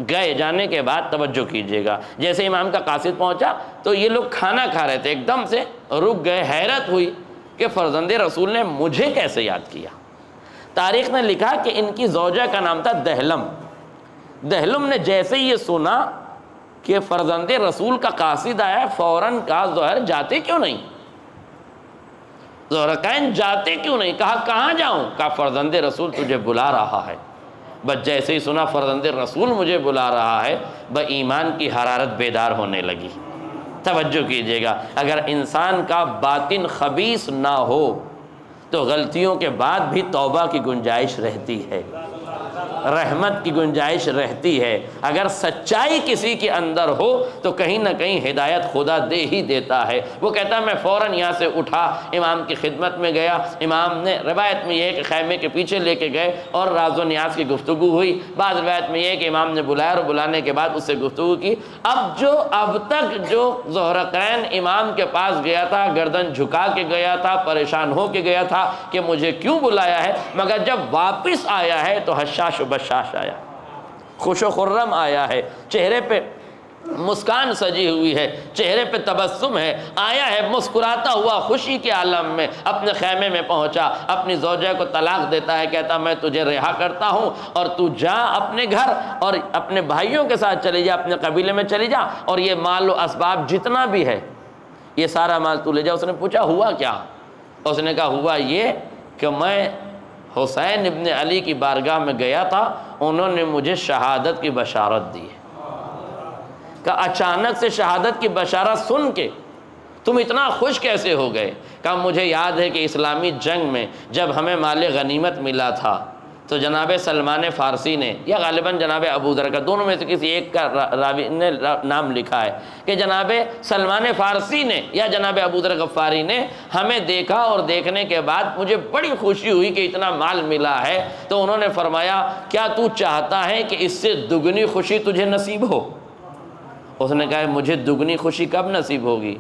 گئے، جانے کے بعد توجہ کیجئے گا، جیسے امام کا قاصد پہنچا تو یہ لوگ کھانا کھا رہے تھے، ایک دم سے رک گئے، حیرت ہوئی کہ فرزند رسول نے مجھے کیسے یاد کیا۔ تاریخ نے لکھا کہ ان کی زوجہ کا نام تھا دہلم۔ دہلم نے جیسے یہ سنا کہ فرزند رسول کا قاصد آیا ہے، فوراً کہا ظہر جاتے کیوں نہیں؟ ذوالحقین جاتے کیوں نہیں؟ کہا کہاں جاؤں؟ کہا فرزند رسول تجھے بلا رہا ہے۔ بس جیسے ہی سنا فرزند رسول مجھے بلا رہا ہے، ایمان کی حرارت بیدار ہونے لگی۔ توجہ کیجئے گا، اگر انسان کا باطن خبیث نہ ہو تو غلطیوں کے بعد بھی توبہ کی گنجائش رہتی ہے، رحمت کی گنجائش رہتی ہے۔ اگر سچائی کسی کے اندر ہو تو کہیں نہ کہیں ہدایت خدا دے ہی دیتا ہے۔ وہ کہتا ہے میں فوراً یہاں سے اٹھا، امام کی خدمت میں گیا، امام نے روایت میں یہ ہے کہ خیمے کے پیچھے لے کے گئے اور راز و نیاز کی گفتگو ہوئی، بعض روایت میں یہ ہے کہ امام نے بلایا اور بلانے کے بعد اس سے گفتگو کی۔ اب تک جو ذوالحقین امام کے پاس گیا تھا، گردن جھکا کے گیا تھا، پریشان ہو کے گیا تھا کہ مجھے کیوں بلایا ہے، مگر جب واپس آیا ہے تو حشاش و بشاش آیا، خوش و خرم آیا ہے، چہرے پہ مسکان سجی ہوئی ہے، چہرے پہ تبسم ہے، آیا ہے مسکراتا ہوا خوشی کے عالم میں، اپنے خیمے میں پہنچا، اپنی زوجہ کو طلاق دیتا ہے، کہتا میں تجھے رہا کرتا ہوں اور تو جا اپنے گھر اور اپنے بھائیوں کے ساتھ چلی جا، اپنے قبیلے میں چلی جا، اور یہ مال و اسباب جتنا بھی ہے یہ سارا مال تو لے جا۔ اس نے پوچھا ہوا کیا؟ اس نے کہا ہوا یہ کہ میں حسین ابن علی کی بارگاہ میں گیا تھا، انہوں نے مجھے شہادت کی بشارت دی ہے۔ کہ اچانک سے شہادت کی بشارت سن کے تم اتنا خوش کیسے ہو گئے؟ کہ مجھے یاد ہے کہ اسلامی جنگ میں جب ہمیں مال غنیمت ملا تھا تو جناب سلمان فارسی نے، یا غالباً جناب ابو ذر کا، دونوں میں سے کسی ایک کا راوی نے نام لکھا ہے کہ جناب سلمان فارسی نے یا جناب ابو ذر غفاری نے ہمیں دیکھا، اور دیکھنے کے بعد مجھے بڑی خوشی ہوئی کہ اتنا مال ملا ہے، تو انہوں نے فرمایا کیا تو چاہتا ہے کہ اس سے دگنی خوشی تجھے نصیب ہو؟ اس نے کہا مجھے دگنی خوشی کب نصیب ہوگی؟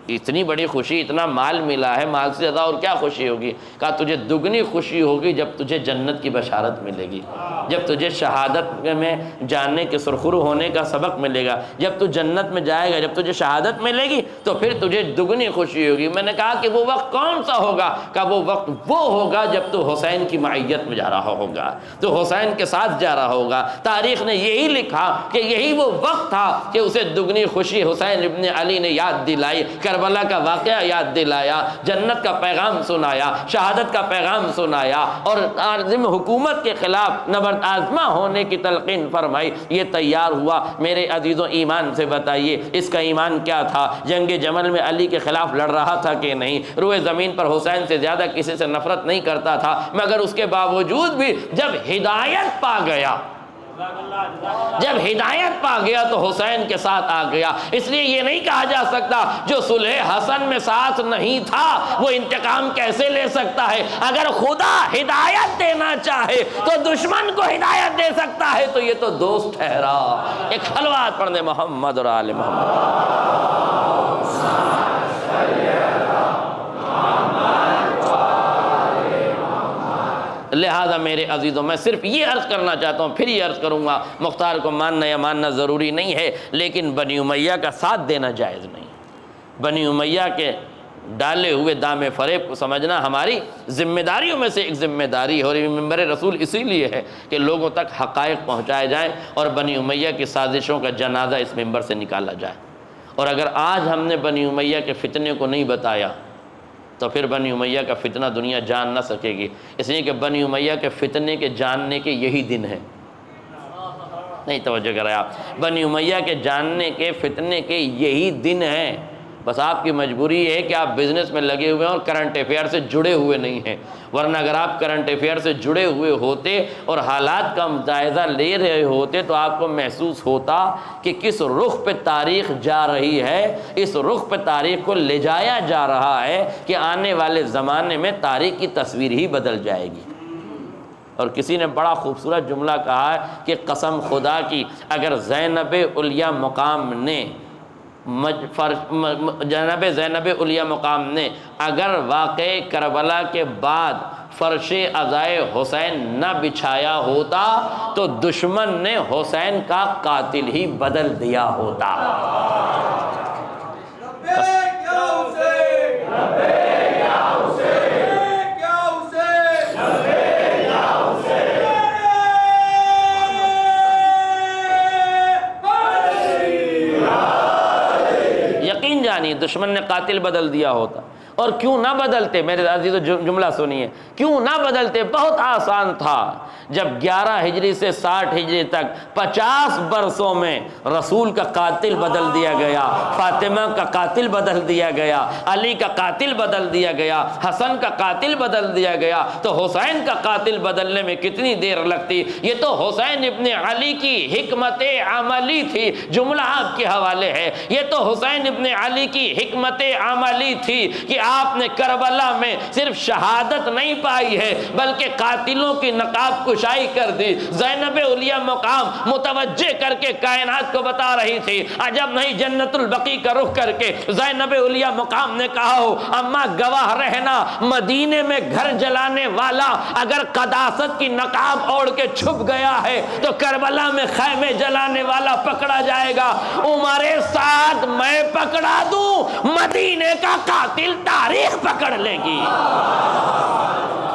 اتنی بڑی خوشی، اتنا مال ملا ہے، مال سے زیادہ اور کیا خوشی ہوگی؟ کہا تجھے دگنی خوشی ہوگی جب تجھے جنت کی بشارت ملے گی، جب تجھے شہادت میں جاننے کے سرخرو ہونے کا سبق ملے گا، جب تو جنت میں جائے گا، جب تجھے شہادت ملے گی تو پھر تجھے دگنی خوشی ہوگی۔ میں نے کہا کہ وہ وقت کون سا ہوگا؟ کہ وہ وقت وہ ہوگا جب تو حسین کی معیت میں جا رہا ہوگا، تو حسین کے ساتھ جا رہا ہوگا۔ تاریخ نے یہی لکھا کہ یہی وہ وقت تھا کہ اسے دگنی خوشی حسین ابن علی نے یاد دلائی، کربلا کا واقعہ یاد دلایا، جنت کا پیغام سنایا، شہادت کا پیغام سنایا، اور عظیم حکومت کے خلاف نبرد آزما ہونے کی تلقین فرمائی۔ یہ تیار ہوا۔ میرے عزیزوں، ایمان سے بتائیے اس کا ایمان کیا تھا؟ جنگ جمل میں علی کے خلاف لڑ رہا تھا کہ نہیں؟ روئے زمین پر حسین سے زیادہ کسی سے نفرت نہیں کرتا تھا، مگر اس کے باوجود بھی جب ہدایت پا گیا، جب ہدایت پا گیا تو حسین کے ساتھ آ گیا۔ اس لیے یہ نہیں کہا جا سکتا جو صلح حسن میں ساتھ نہیں تھا وہ انتقام کیسے لے سکتا ہے۔ اگر خدا ہدایت دینا چاہے تو دشمن کو ہدایت دے سکتا ہے، تو یہ تو دوست ٹھہرا۔ ایک صلوات پڑھنے محمد اور آل محمد۔ لہذا میرے عزیزوں، میں صرف یہ عرض کرنا چاہتا ہوں، پھر یہ عرض کروں گا، مختار کو ماننا یا ماننا ضروری نہیں ہے، لیکن بنی امیہ کا ساتھ دینا جائز نہیں۔ بنی امیہ کے ڈالے ہوئے دام فریب کو سمجھنا ہماری ذمہ داریوں میں سے ایک ذمہ داری ہے، اور یہ ممبر رسول اسی لیے ہے کہ لوگوں تک حقائق پہنچائے جائیں اور بنی امیہ کی سازشوں کا جنازہ اس ممبر سے نکالا جائے۔ اور اگر آج ہم نے بنی امیہ کے فتنے کو نہیں بتایا تو پھر بنی امیہ کا فتنہ دنیا جان نہ سکے گی، اس لیے کہ بنی امیہ کے فتنے کے جاننے کے یہی دن ہیں۔ نہیں توجہ کریں آپ، بنی امیہ کے جاننے کے فتنے کے یہی دن ہیں۔ بس آپ کی مجبوری یہ ہے کہ آپ بزنس میں لگے ہوئے ہیں اور کرنٹ افیئر سے جڑے ہوئے نہیں ہیں، ورنہ اگر آپ کرنٹ افیئر سے جڑے ہوئے ہوتے اور حالات کا جائزہ لے رہے ہوتے تو آپ کو محسوس ہوتا کہ کس رخ پہ تاریخ جا رہی ہے، اس رخ پہ تاریخ کو لے جایا جا رہا ہے کہ آنے والے زمانے میں تاریخ کی تصویر ہی بدل جائے گی۔ اور کسی نے بڑا خوبصورت جملہ کہا ہے کہ قسم خدا کی اگر زینب علیہ مقام نے جناب زینب علیہ مقام نے اگر واقع کربلا کے بعد فرش عزائے حسین نہ بچھایا ہوتا تو دشمن نے حسین کا قاتل ہی بدل دیا ہوتا۔ دشمن نے قاتل بدل دیا ہوتا۔ اور کیوں نہ بدلتے؟ میرے عزیزو جملہ سنیے، کیوں نہ بدلتے؟ بہت آسان تھا۔ جب 11 ہجری سے 60 ہجری تک 50 برسوں میں رسول کا قاتل بدل دیا گیا، فاطمہ کا قاتل بدل دیا گیا، علی کا قاتل بدل دیا گیا، حسن کا قاتل بدل دیا گیا، تو حسین کا قاتل بدلنے میں کتنی دیر لگتی؟ یہ تو حسین ابن علی کی حکمت عملی تھی۔ جملہ آپ کے حوالے ہے، یہ تو حسین ابن علی کی حکمت عملی تھی کہ آپ نے کربلا میں صرف شہادت نہیں پائی ہے بلکہ قاتلوں کی نقاب کشائی کر دی۔ زینب علیہ مقام متوجہ کر کے کائنات کو بتا رہی تھی، عجب نہیں جنت البقیع کا رخ کر کے زینب علیہ مقام نے کہا ہو اما گواہ رہنا، مدینے میں گھر جلانے والا اگر قداست کی نقاب اوڑھ کے چھپ گیا ہے تو کربلا میں خیمے جلانے والا پکڑا جائے گا۔ عمر سعد میں پکڑا دوں، مدینے کا قاتل تاریخ پکڑ لے گی۔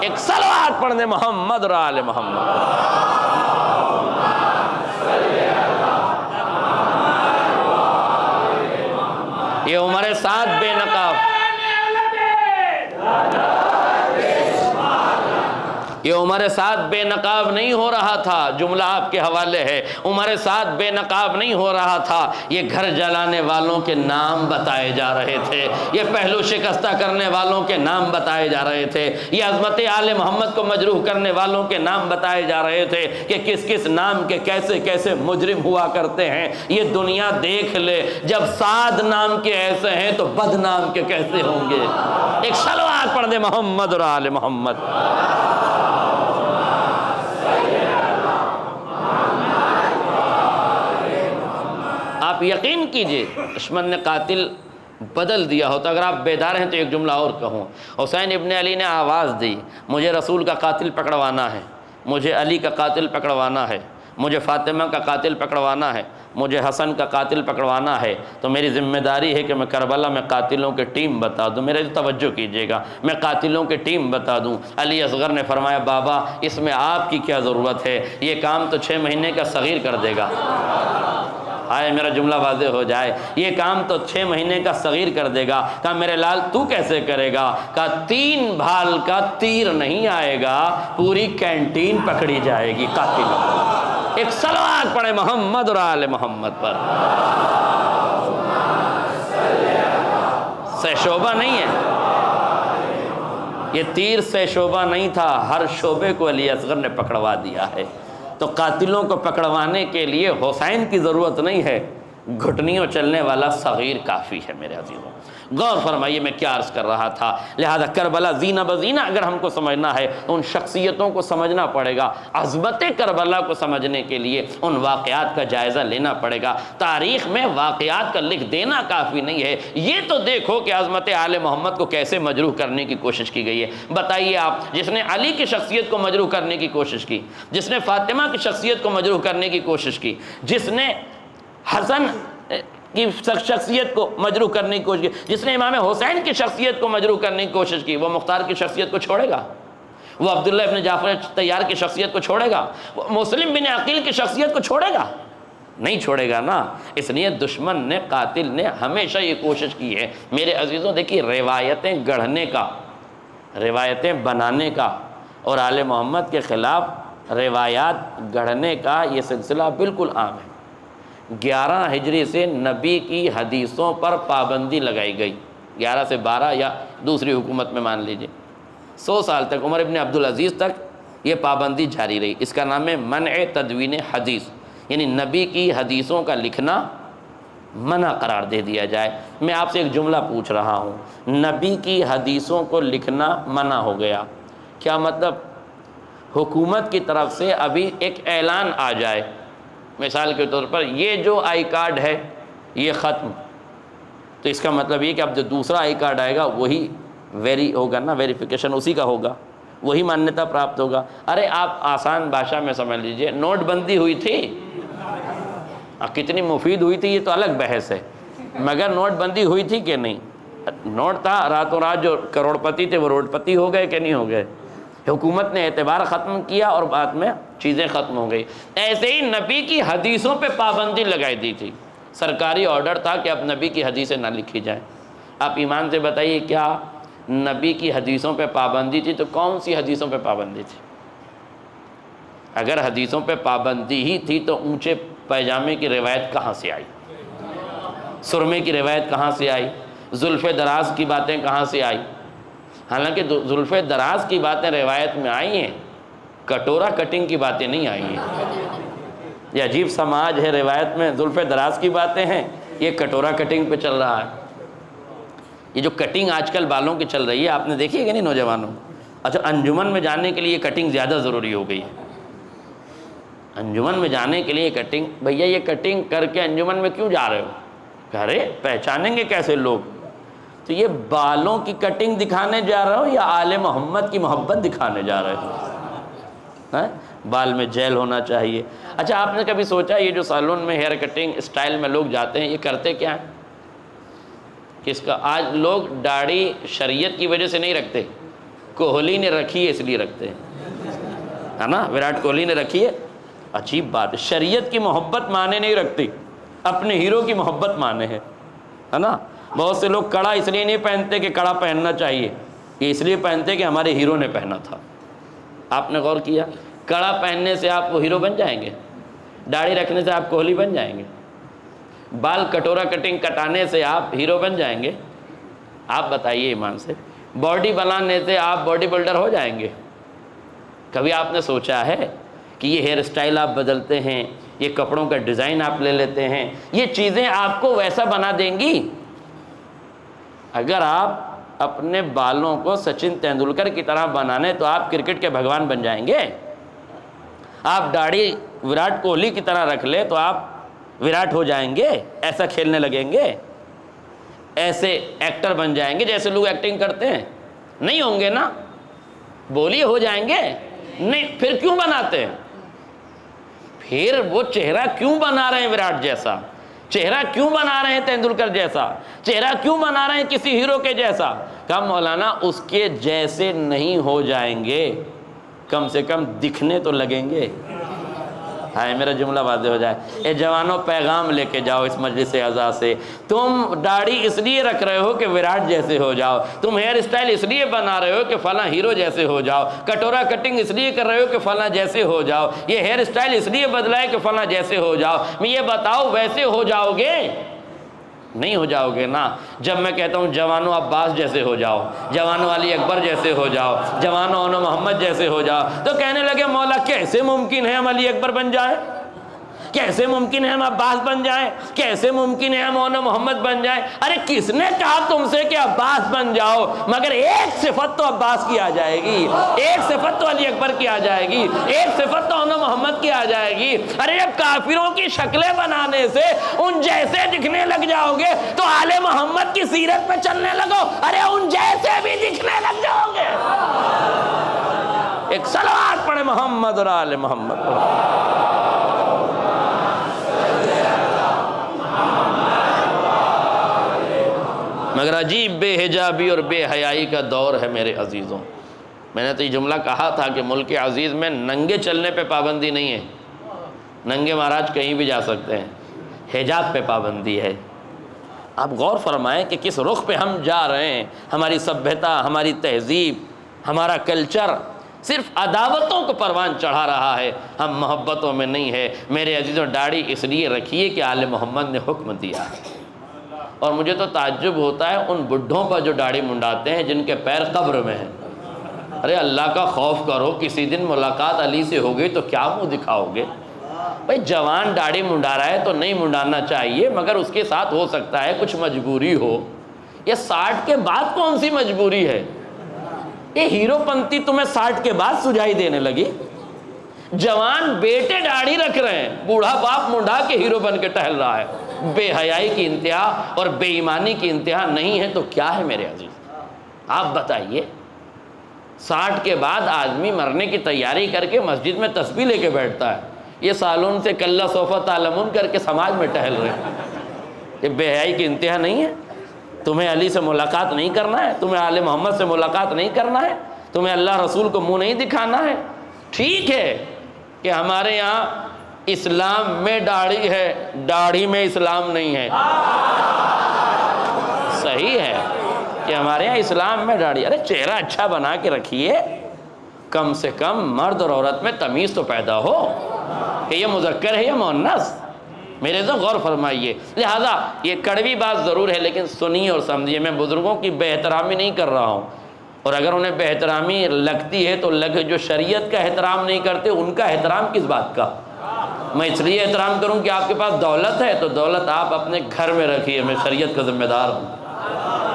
ایک صلوات پڑھنے محمد اور آل محمد۔ یہ عمر سعد بے نقاب، یہ عمر سعد بے نقاب نہیں ہو رہا تھا، جملہ آپ کے حوالے ہے، عمر سعد بے نقاب نہیں ہو رہا تھا، یہ گھر جلانے والوں کے نام بتائے جا رہے تھے، یہ پہلو شکستہ کرنے والوں کے نام بتائے جا رہے تھے، یہ عظمت آل محمد کو مجروح کرنے والوں کے نام بتائے جا رہے تھے کہ کس کس نام کے کیسے کیسے مجرم ہوا کرتے ہیں۔ یہ دنیا دیکھ لے، جب سعد نام کے ایسے ہیں تو بد نام کے کیسے ہوں گے۔ ایک صلوات پڑھ دے محمد اور آل محمد۔ آپ یقین کیجئے دشمن نے قاتل بدل دیا ہوتا۔ اگر آپ بیدار ہیں تو ایک جملہ اور کہوں، حسین ابن علی نے آواز دی، مجھے رسول کا قاتل پکڑوانا ہے، مجھے علی کا قاتل پکڑوانا ہے، مجھے فاطمہ کا قاتل پکڑوانا ہے، مجھے حسن کا قاتل پکڑوانا ہے، تو میری ذمہ داری ہے کہ میں کربلا میں قاتلوں کی ٹیم بتا دوں۔ میرے توجہ کیجئے گا، میں قاتلوں کی ٹیم بتا دوں۔ علی اصغر نے فرمایا بابا اس میں آپ کی کیا ضرورت ہے، یہ کام تو 6 مہینے کا صغیر کر دے گا۔ آئے میرا جملہ واضح ہو جائے، یہ کام تو 6 مہینے کا صغیر کر دے گا۔ کہا میرے لال تو کیسے کرے گا؟ کہا 3 بھال کا تیر نہیں آئے گا، پوری کینٹین پکڑی جائے گی قاتلوں۔ ایک صلوات پڑھے محمد اور آل محمد پر۔ سہ شعبہ نہیں ہے یہ، تیر سہ شعبہ نہیں تھا، ہر شعبے کو علی اصغر نے پکڑوا دیا ہے۔ تو قاتلوں کو پکڑوانے کے لیے حسین کی ضرورت نہیں ہے، گھٹنیوں چلنے والا صغیر کافی ہے میرے عزیزوں۔ غور فرمائیے میں کیا عرض کر رہا تھا۔ لہذا کربلا زینہ بزینہ اگر ہم کو سمجھنا ہے، ان شخصیتوں کو سمجھنا پڑے گا، عظمت کربلا کو سمجھنے کے لیے ان واقعات کا جائزہ لینا پڑے گا۔ تاریخ میں واقعات کا لکھ دینا کافی نہیں ہے، یہ تو دیکھو کہ عظمت آل محمد کو کیسے مجروح کرنے کی کوشش کی گئی ہے۔ بتائیے آپ، جس نے علی کی شخصیت کو مجروح کرنے کی کوشش کی، جس نے فاطمہ کی شخصیت کو مجروح کرنے کی کوشش کی، جس نے حسن کی شخصیت کو مجروح کرنے کی کوشش کی، جس نے امام حسین کی شخصیت کو مجروح کرنے کی کوشش کی، وہ مختار کی شخصیت کو چھوڑے گا؟ وہ عبداللہ ابن جعفر طیار کی شخصیت کو چھوڑے گا؟ وہ مسلم بن عقیل کی شخصیت کو چھوڑے گا؟ نہیں چھوڑے گا نا۔ اس لیے دشمن نے، قاتل نے ہمیشہ یہ کوشش کی ہے۔ میرے عزیزوں دیکھیے، روایتیں گڑھنے کا، روایتیں بنانے کا اور آل محمد کے خلاف روایات گڑھنے کا یہ سلسلہ بالکل عام ہے۔ 11 ہجری سے نبی کی حدیثوں پر پابندی لگائی گئی، 11 سے 12 یا دوسری حکومت میں مان لیجئے 100 سال تک، عمر ابن عبدالعزیز تک یہ پابندی جاری رہی۔ اس کا نام ہے منع تدوین حدیث، یعنی نبی کی حدیثوں کا لکھنا منع قرار دے دیا جائے۔ میں آپ سے ایک جملہ پوچھ رہا ہوں، نبی کی حدیثوں کو لکھنا منع ہو گیا، کیا مطلب حکومت کی طرف سے ابھی ایک اعلان آ جائے، مثال کے طور پر یہ جو آئی کارڈ ہے یہ ختم، تو اس کا مطلب یہ کہ اب جو دوسرا آئی کارڈ آئے گا وہی ویری ہوگا نا، ویریفیکیشن اسی کا ہوگا، وہی مانیتا پراپت ہوگا۔ ارے آپ آسان بھاشا میں سمجھ لیجئے، نوٹ بندی ہوئی تھی، کتنی مفید ہوئی تھی یہ تو الگ بحث ہے، مگر نوٹ بندی ہوئی تھی کہ نہیں؟ نوٹ تھا، راتوں رات جو کروڑ پتی تھے وہ روڈ پتی ہو گئے کہ نہیں ہو گئے؟ حکومت نے اعتبار ختم کیا اور بعد میں چیزیں ختم ہو گئی۔ ایسے ہی نبی کی حدیثوں پہ پابندی لگائی دی تھی، سرکاری آرڈر تھا کہ اب نبی کی حدیثیں نہ لکھی جائیں۔ آپ ایمان سے بتائیے، کیا نبی کی حدیثوں پہ پابندی تھی تو کون سی حدیثوں پہ پابندی تھی؟ اگر حدیثوں پہ پابندی ہی تھی تو اونچے پیجامے کی روایت کہاں سے آئی؟ سرمے کی روایت کہاں سے آئی؟ زلف دراز کی باتیں کہاں سے آئی؟ حالانکہ زلف دراز کی باتیں روایت میں آئی ہیں، کٹورا کٹنگ کی باتیں نہیں آئی ہیں۔ یہ عجیب سماج ہے، روایت میں زلف دراز کی باتیں ہیں، یہ کٹورا کٹنگ پہ چل رہا ہے۔ یہ جو کٹنگ آج کل بالوں کی چل رہی ہے، آپ نے دیکھی ہے کہ نہیں نوجوانوں؟ اچھا، انجمن میں جانے کے لیے یہ کٹنگ زیادہ ضروری ہو گئی ہے۔ انجمن میں جانے کے لیے کٹنگ، بھیا یہ کٹنگ کر کے انجمن میں کیوں جا رہے ہو؟ ارے پہچانیں گے کیسے لوگ؟ تو یہ بالوں کی کٹنگ دکھانے جا رہے ہو یا آل محمد کی محبت دکھانے جا رہے ہو؟ بال میں جیل ہونا چاہیے۔ اچھا، آپ نے کبھی سوچا یہ جو سالون میں ہیئر کٹنگ اسٹائل میں لوگ جاتے ہیں، یہ کرتے کیا ہیں؟ کس کا؟ آج لوگ داڑھی شریعت کی وجہ سے نہیں رکھتے، کوہلی نے رکھی ہے اس لیے رکھتے ہیں، ہے نا؟ وراٹ کوہلی نے رکھی ہے، عجیب بات ہے، شریعت کی محبت مانے نہیں رکھتی، اپنے ہیرو کی محبت مانے ہے نا؟ بہت سے لوگ کڑا اس لیے نہیں پہنتے کہ کڑا پہننا چاہیے، یہ اس لیے پہنتے کہ ہمارے ہیرو نے پہنا تھا۔ آپ نے غور کیا؟ کڑا پہننے سے آپ وہ ہیرو بن جائیں گے؟ داڑھی رکھنے سے آپ کوہلی بن جائیں گے؟ بال کٹورا کٹنگ کٹانے سے آپ ہیرو بن جائیں گے؟ آپ بتائیے ایمان سے۔ باڈی بنانے سے آپ باڈی بلڈر ہو جائیں گے؟ کبھی آپ نے سوچا ہے کہ یہ ہیئر اسٹائل آپ بدلتے ہیں، یہ کپڑوں کا ڈیزائن آپ لے لیتے ہیں، یہ چیزیں آپ کو ویسا بنا دیں گی؟ اگر آپ اپنے بالوں کو سچن تیندولکر کی طرح بنانے تو آپ کرکٹ کے بھگوان بن جائیں گے۔ آپ داڑھی وراٹ کوہلی کی طرح رکھ لے تو آپ وراٹ ہو جائیں گے، ایسا کھیلنے لگیں گے۔ ایسے ایکٹر بن جائیں گے جیسے لوگ ایکٹنگ کرتے ہیں؟ نہیں ہوں گے نا، بولیے ہو جائیں گے؟ نہیں، پھر کیوں بناتے ہیں؟ پھر وہ چہرہ کیوں بنا رہے ہیں وراٹ جیسا؟ چہرہ کیوں بنا رہے ہیں تیندولکر جیسا؟ چہرہ کیوں بنا رہے ہیں کسی ہیرو کے جیسا؟ کہا مولانا اس کے جیسے نہیں ہو جائیں گے، کم سے کم دکھنے تو لگیں گے۔ ہائے میرا جملہ واضح ہو جائے۔ اے جوانوں، پیغام لے کے جاؤ اس مجلس اعزاز سے، تم داڑھی اس لیے رکھ رہے ہو کہ وراٹ جیسے ہو جاؤ، تم ہیئر اسٹائل اس لیے بنا رہے ہو کہ فلاں ہیرو جیسے ہو جاؤ، کٹورا کٹنگ اس لیے کر رہے ہو کہ فلاں جیسے ہو جاؤ، یہ ہیئر اسٹائل اس لیے بدلا ہے کہ فلاں جیسے ہو جاؤ۔ میں یہ بتاؤ ویسے ہو جاؤ گے؟ نہیں ہو جاؤ گے نا۔ جب میں کہتا ہوں جوانوں عباس جیسے ہو جاؤ، جوانوں علی اکبر جیسے ہو جاؤ، جوانوں انو محمد جیسے ہو جاؤ، تو کہنے لگے مولا کیسے ممکن ہے ہم علی اکبر بن جائیں؟ کیسے ممکن ہے ہم عباس بن جائیں؟ کیسے ممکن ہے ہم انو محمد بن جائیں؟ ارے کس نے کہا تم سے کہ عباس بن جاؤ؟ مگر ایک صفت تو عباس کی آ جائے گی، ایک صفت تو علی اکبر کی آ جائے گی، ایک صفت تو انو محمد کی آ جائے گی۔ ارے جب کافروں کی شکلیں بنانے سے ان جیسے دکھنے لگ جاؤ گے تو آل محمد کی سیرت پہ چلنے لگو، ارے ان جیسے بھی دکھنے لگ جاؤ گے۔ ایک صلوات پڑھے محمد اور آل محمد۔ مگر عجیب بے حجابی اور بے حیائی کا دور ہے میرے عزیزوں۔ میں نے تو یہ جملہ کہا تھا کہ ملک عزیز میں ننگے چلنے پہ پابندی نہیں ہے، ننگے مہاراج کہیں بھی جا سکتے ہیں، حجاب پہ پابندی ہے۔ آپ غور فرمائیں کہ کس رخ پہ ہم جا رہے ہیں۔ ہماری سبھیتا، ہماری تہذیب، ہمارا کلچر صرف عداوتوں کو پروان چڑھا رہا ہے، ہم محبتوں میں نہیں ہے۔ میرے عزیزوں، داڑھی اس لیے رکھیے کہ آل محمد نے حکم دیا ہے۔ اور مجھے تو تعجب ہوتا ہے ان بڈھوں پر جو داڑھی منڈاتے ہیں جن کے پیر قبر میں ہیں۔ ارے اللہ کا خوف کرو، کسی دن ملاقات علی سے ہو گئی تو کیا منہ دکھاؤ گے؟ بھائی جوان داڑھی منڈا رہا ہے تو نہیں منڈانا چاہیے، مگر اس کے ساتھ ہو سکتا ہے کچھ مجبوری ہو۔ یہ 60 کے بعد کون سی مجبوری ہے؟ یہ ہیرو پنتی تمہیں 60 کے بعد سجائی دینے لگی؟ جوان بیٹے داڑھی رکھ رہے ہیں، بوڑھا باپ منڈا کے ہیرو بن کے ٹہل رہا ہے۔ بے حیائی کی انتہا اور بے ایمانی کی انتہا نہیں ہے تو کیا ہے میرے عزیز؟ آپ بتائیے۔ 60 کے بعد آدمی مرنے کی تیاری کر کے مسجد میں تسبیح لے کے بیٹھتا ہے، یہ سالون سے کلا سوفا تعلمون کر کے سماج میں ٹہل رہے ہیں۔ یہ بے حیائی کی انتہا نہیں ہے؟ تمہیں علی سے ملاقات نہیں کرنا ہے؟ تمہیں آل محمد سے ملاقات نہیں کرنا ہے؟ تمہیں اللہ رسول کو منہ نہیں دکھانا ہے؟ ٹھیک ہے کہ ہمارے یہاں اسلام میں داڑھی ہے، داڑھی میں اسلام نہیں ہے۔ صحیح ہے کہ ہمارے یہاں اسلام میں داڑھی، ارے چہرہ اچھا بنا کے رکھیے، کم سے کم مرد اور عورت میں تمیز تو پیدا ہو کہ یہ مذکر ہے یا مؤنث۔ میرے سے غور فرمائیے۔ لہذا یہ کڑوی بات ضرور ہے لیکن سنیے اور سمجھیے، میں بزرگوں کی بے احترامی نہیں کر رہا ہوں، اور اگر انہیں بے احترامی لگتی ہے تو جو شریعت کا احترام نہیں کرتے ان کا احترام کس بات کا؟ میں اس لیے احترام کروں کہ آپ کے پاس دولت ہے تو دولت آپ اپنے گھر میں رکھیے، میں شریعت کا ذمہ دار ہوں۔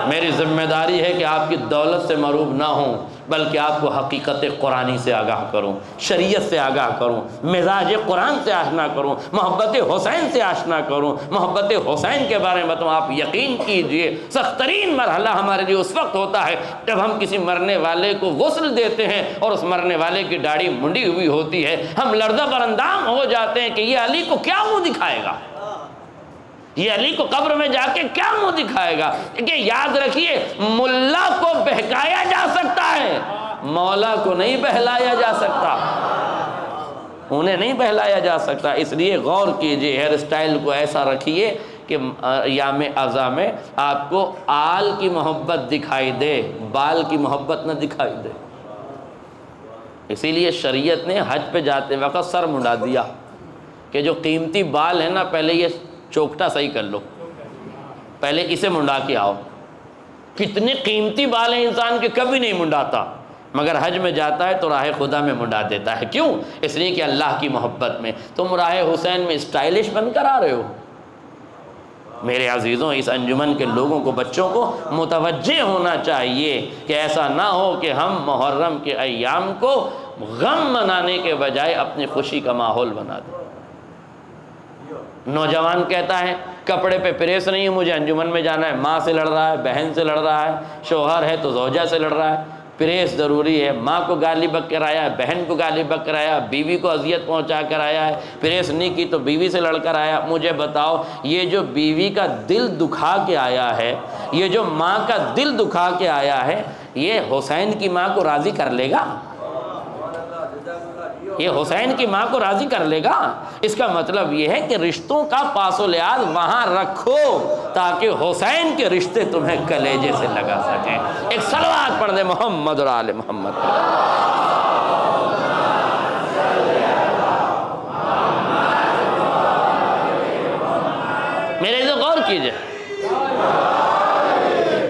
میری ذمہ داری ہے کہ آپ کی دولت سے مروب نہ ہوں بلکہ آپ کو حقیقت قرآنی سے آگاہ کروں، شریعت سے آگاہ کروں، مزاج قرآن سے آشنا کروں، محبت حسین سے آشنا کروں، محبت حسین کے بارے میں بتاؤں۔ آپ یقین کیجئے سخت ترین مرحلہ ہمارے لیے اس وقت ہوتا ہے جب ہم کسی مرنے والے کو غسل دیتے ہیں اور اس مرنے والے کی داڑھی منڈی ہوئی ہوتی ہے، ہم لرزہ براندام ہو جاتے ہیں کہ یہ علی کو کیا منہ دکھائے گا، یہ علی کو قبر میں جا کے کیا منہ دکھائے گا۔ کہ یاد رکھیے ملا کو بہکایا جا سکتا ہے، مولا کو نہیں بہلایا جا سکتا، انہیں نہیں بہلایا جا سکتا۔ اس لیے غور کیجئے، ہیئر اسٹائل کو ایسا رکھیے کہ ایام اعضاء میں آپ کو آل کی محبت دکھائی دے، بال کی محبت نہ دکھائی دے۔ اسی لیے شریعت نے حج پہ جاتے وقت سر منڈا دیا کہ جو قیمتی بال ہے نا، پہلے یہ چوکٹا صحیح کر لو، پہلے اسے منڈا کے آؤ۔ کتنے قیمتی بال ہیں انسان کے، کبھی نہیں منڈاتا، مگر حج میں جاتا ہے تو راہ خدا میں منڈا دیتا ہے۔ کیوں؟ اس لیے کہ اللہ کی محبت میں۔ تم راہ حسین میں اسٹائلش بن کر آ رہے ہو۔ میرے عزیزوں، اس انجمن کے لوگوں کو، بچوں کو متوجہ ہونا چاہیے کہ ایسا نہ ہو کہ ہم محرم کے ایام کو غم منانے کے بجائے اپنی خوشی کا ماحول بنا دیں۔ نوجوان کہتا ہے کپڑے پہ پریس نہیں ہے، مجھے انجمن میں جانا ہے، ماں سے لڑ رہا ہے، بہن سے لڑ رہا ہے، شوہر ہے تو زوجہ سے لڑ رہا ہے، پریس ضروری ہے، ماں کو گالی بک کر آیا ہے، بہن کو گالی بک کر آیا، بیوی کو اذیت پہنچا کر آیا ہے، پریس نہیں کی تو بیوی سے لڑ کر آیا. مجھے بتاؤ یہ جو بیوی کا دل دکھا کے آیا ہے، یہ جو ماں کا دل دکھا کے آیا ہے، یہ حسین کی ماں کو راضی کر لے گا؟ یہ حسین کی ماں کو راضی کر لے گا؟ اس کا مطلب یہ ہے کہ رشتوں کا پاس و لحاظ وہاں رکھو تاکہ حسین کے رشتے تمہیں کلیجے سے لگا سکیں. ایک صلوات پڑھ دے محمد اور آل محمد. میرے سے غور کیجئے.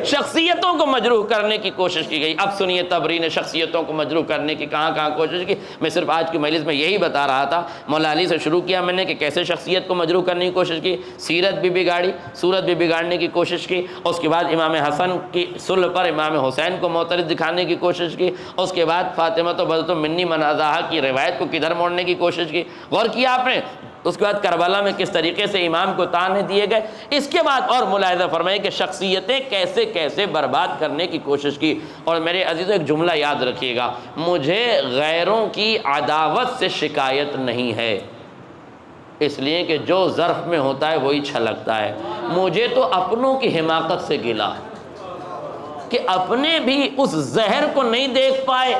شخصیتوں کو مجروح کرنے کی کوشش کی گئی. اب سنیے طبری نے شخصیتوں کو مجروح کرنے کی کہاں کہاں کوشش کی. میں صرف آج کی مجلس میں یہی بتا رہا تھا. مولا علی سے شروع کیا میں نے کہ کیسے شخصیت کو مجروح کرنے کی کوشش کی، سیرت بھی بگاڑی، صورت بھی بگاڑنے کی کوشش کی. اس کے بعد امام حسن کی صلح پر امام حسین کو معترض دکھانے کی کوشش کی. اس کے بعد فاطمہ تو بدت منی من ازاہا کی روایت کو کدھر موڑنے کی کوشش کی. غور کیا آپ نے؟ اس کے بعد کربلا میں کس طریقے سے امام کو تانے دیے گئے. اس کے بعد اور ملاحظہ فرمائے کہ شخصیتیں کیسے کیسے برباد کرنے کی کوشش کی. اور میرے عزیزوں ایک جملہ یاد رکھیے گا، مجھے غیروں کی عداوت سے شکایت نہیں ہے، اس لیے کہ جو ظرف میں ہوتا ہے وہی چھلکتا ہے. مجھے تو اپنوں کی حماقت سے گلا ہے کہ اپنے بھی اس زہر کو نہیں دیکھ پائے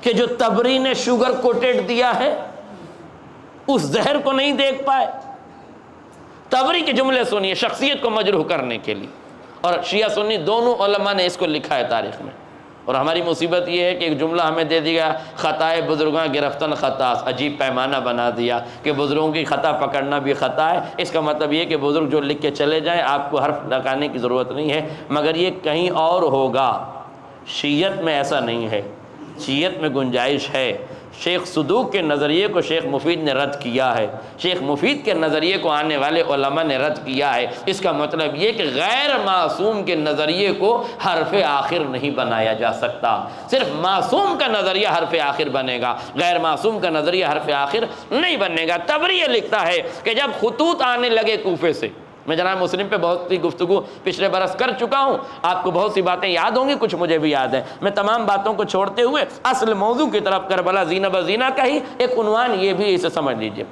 کہ جو طبری نے شوگر کوٹیڈ دیا ہے، اس زہر کو نہیں دیکھ پائے. طبری کے جملے سنیے شخصیت کو مجروح کرنے کے لیے، اور شیعہ سنی دونوں علماء نے اس کو لکھا ہے تاریخ میں. اور ہماری مصیبت یہ ہے کہ ایک جملہ ہمیں دے دیا، خطائے بزرگاں گرفتن خطاس، عجیب پیمانہ بنا دیا کہ بزرگوں کی خطا پکڑنا بھی خطا ہے. اس کا مطلب یہ کہ بزرگ جو لکھ کے چلے جائیں آپ کو حرف لگانے کی ضرورت نہیں ہے، مگر یہ کہیں اور ہوگا. شیعت میں ایسا نہیں ہے، شیعت میں گنجائش ہے. شیخ صدوق کے نظریے کو شیخ مفید نے رد کیا ہے، شیخ مفید کے نظریے کو آنے والے علماء نے رد کیا ہے. اس کا مطلب یہ کہ غیر معصوم کے نظریے کو حرف آخر نہیں بنایا جا سکتا. صرف معصوم کا نظریہ حرف آخر بنے گا، غیر معصوم کا نظریہ حرف آخر نہیں بنے گا. طبری یہ لکھتا ہے کہ جب خطوط آنے لگے کوفے سے، میں جناب مسلم پہ بہت سی گفتگو پچھلے برس کر چکا ہوں، آپ کو بہت سی باتیں یاد ہوں گی، کچھ مجھے بھی یاد ہے. میں تمام باتوں کو چھوڑتے ہوئے اصل موضوع کی طرف، کربلا زینب بزینہ کا ہی ایک عنوان یہ بھی اسے سمجھ لیجئے.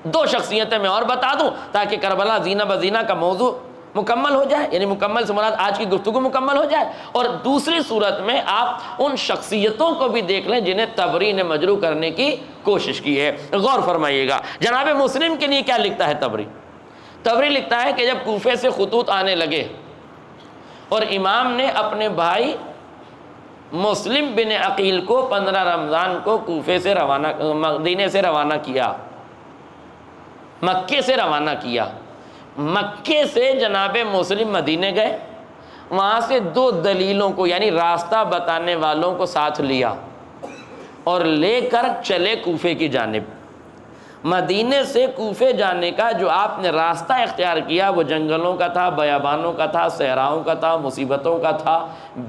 دو شخصیتیں میں اور بتا دوں تاکہ کربلا زینب بزینہ کا موضوع مکمل ہو جائے، یعنی مکمل سے مراد آج کی گفتگو مکمل ہو جائے. اور دوسری صورت میں آپ ان شخصیتوں کو بھی دیکھ لیں جنہیں طبری نے مجروح کرنے کی کوشش کی ہے. غور فرمائیے گا جناب مسلم کے لیے کیا لکھتا ہے طبری. طبری لکھتا ہے کہ جب کوفے سے خطوط آنے لگے اور امام نے اپنے بھائی مسلم بن عقیل کو 15 رمضان کو کوفے سے مدینے سے روانہ کیا، مکے سے روانہ کیا. مکے سے جناب مسلم مدینے گئے، وہاں سے 2 دلیلوں کو یعنی راستہ بتانے والوں کو ساتھ لیا اور لے کر چلے کوفے کی جانب. مدینے سے کوفے جانے کا جو آپ نے راستہ اختیار کیا وہ جنگلوں کا تھا، بیابانوں کا تھا، صحراؤں کا تھا، مصیبتوں کا تھا،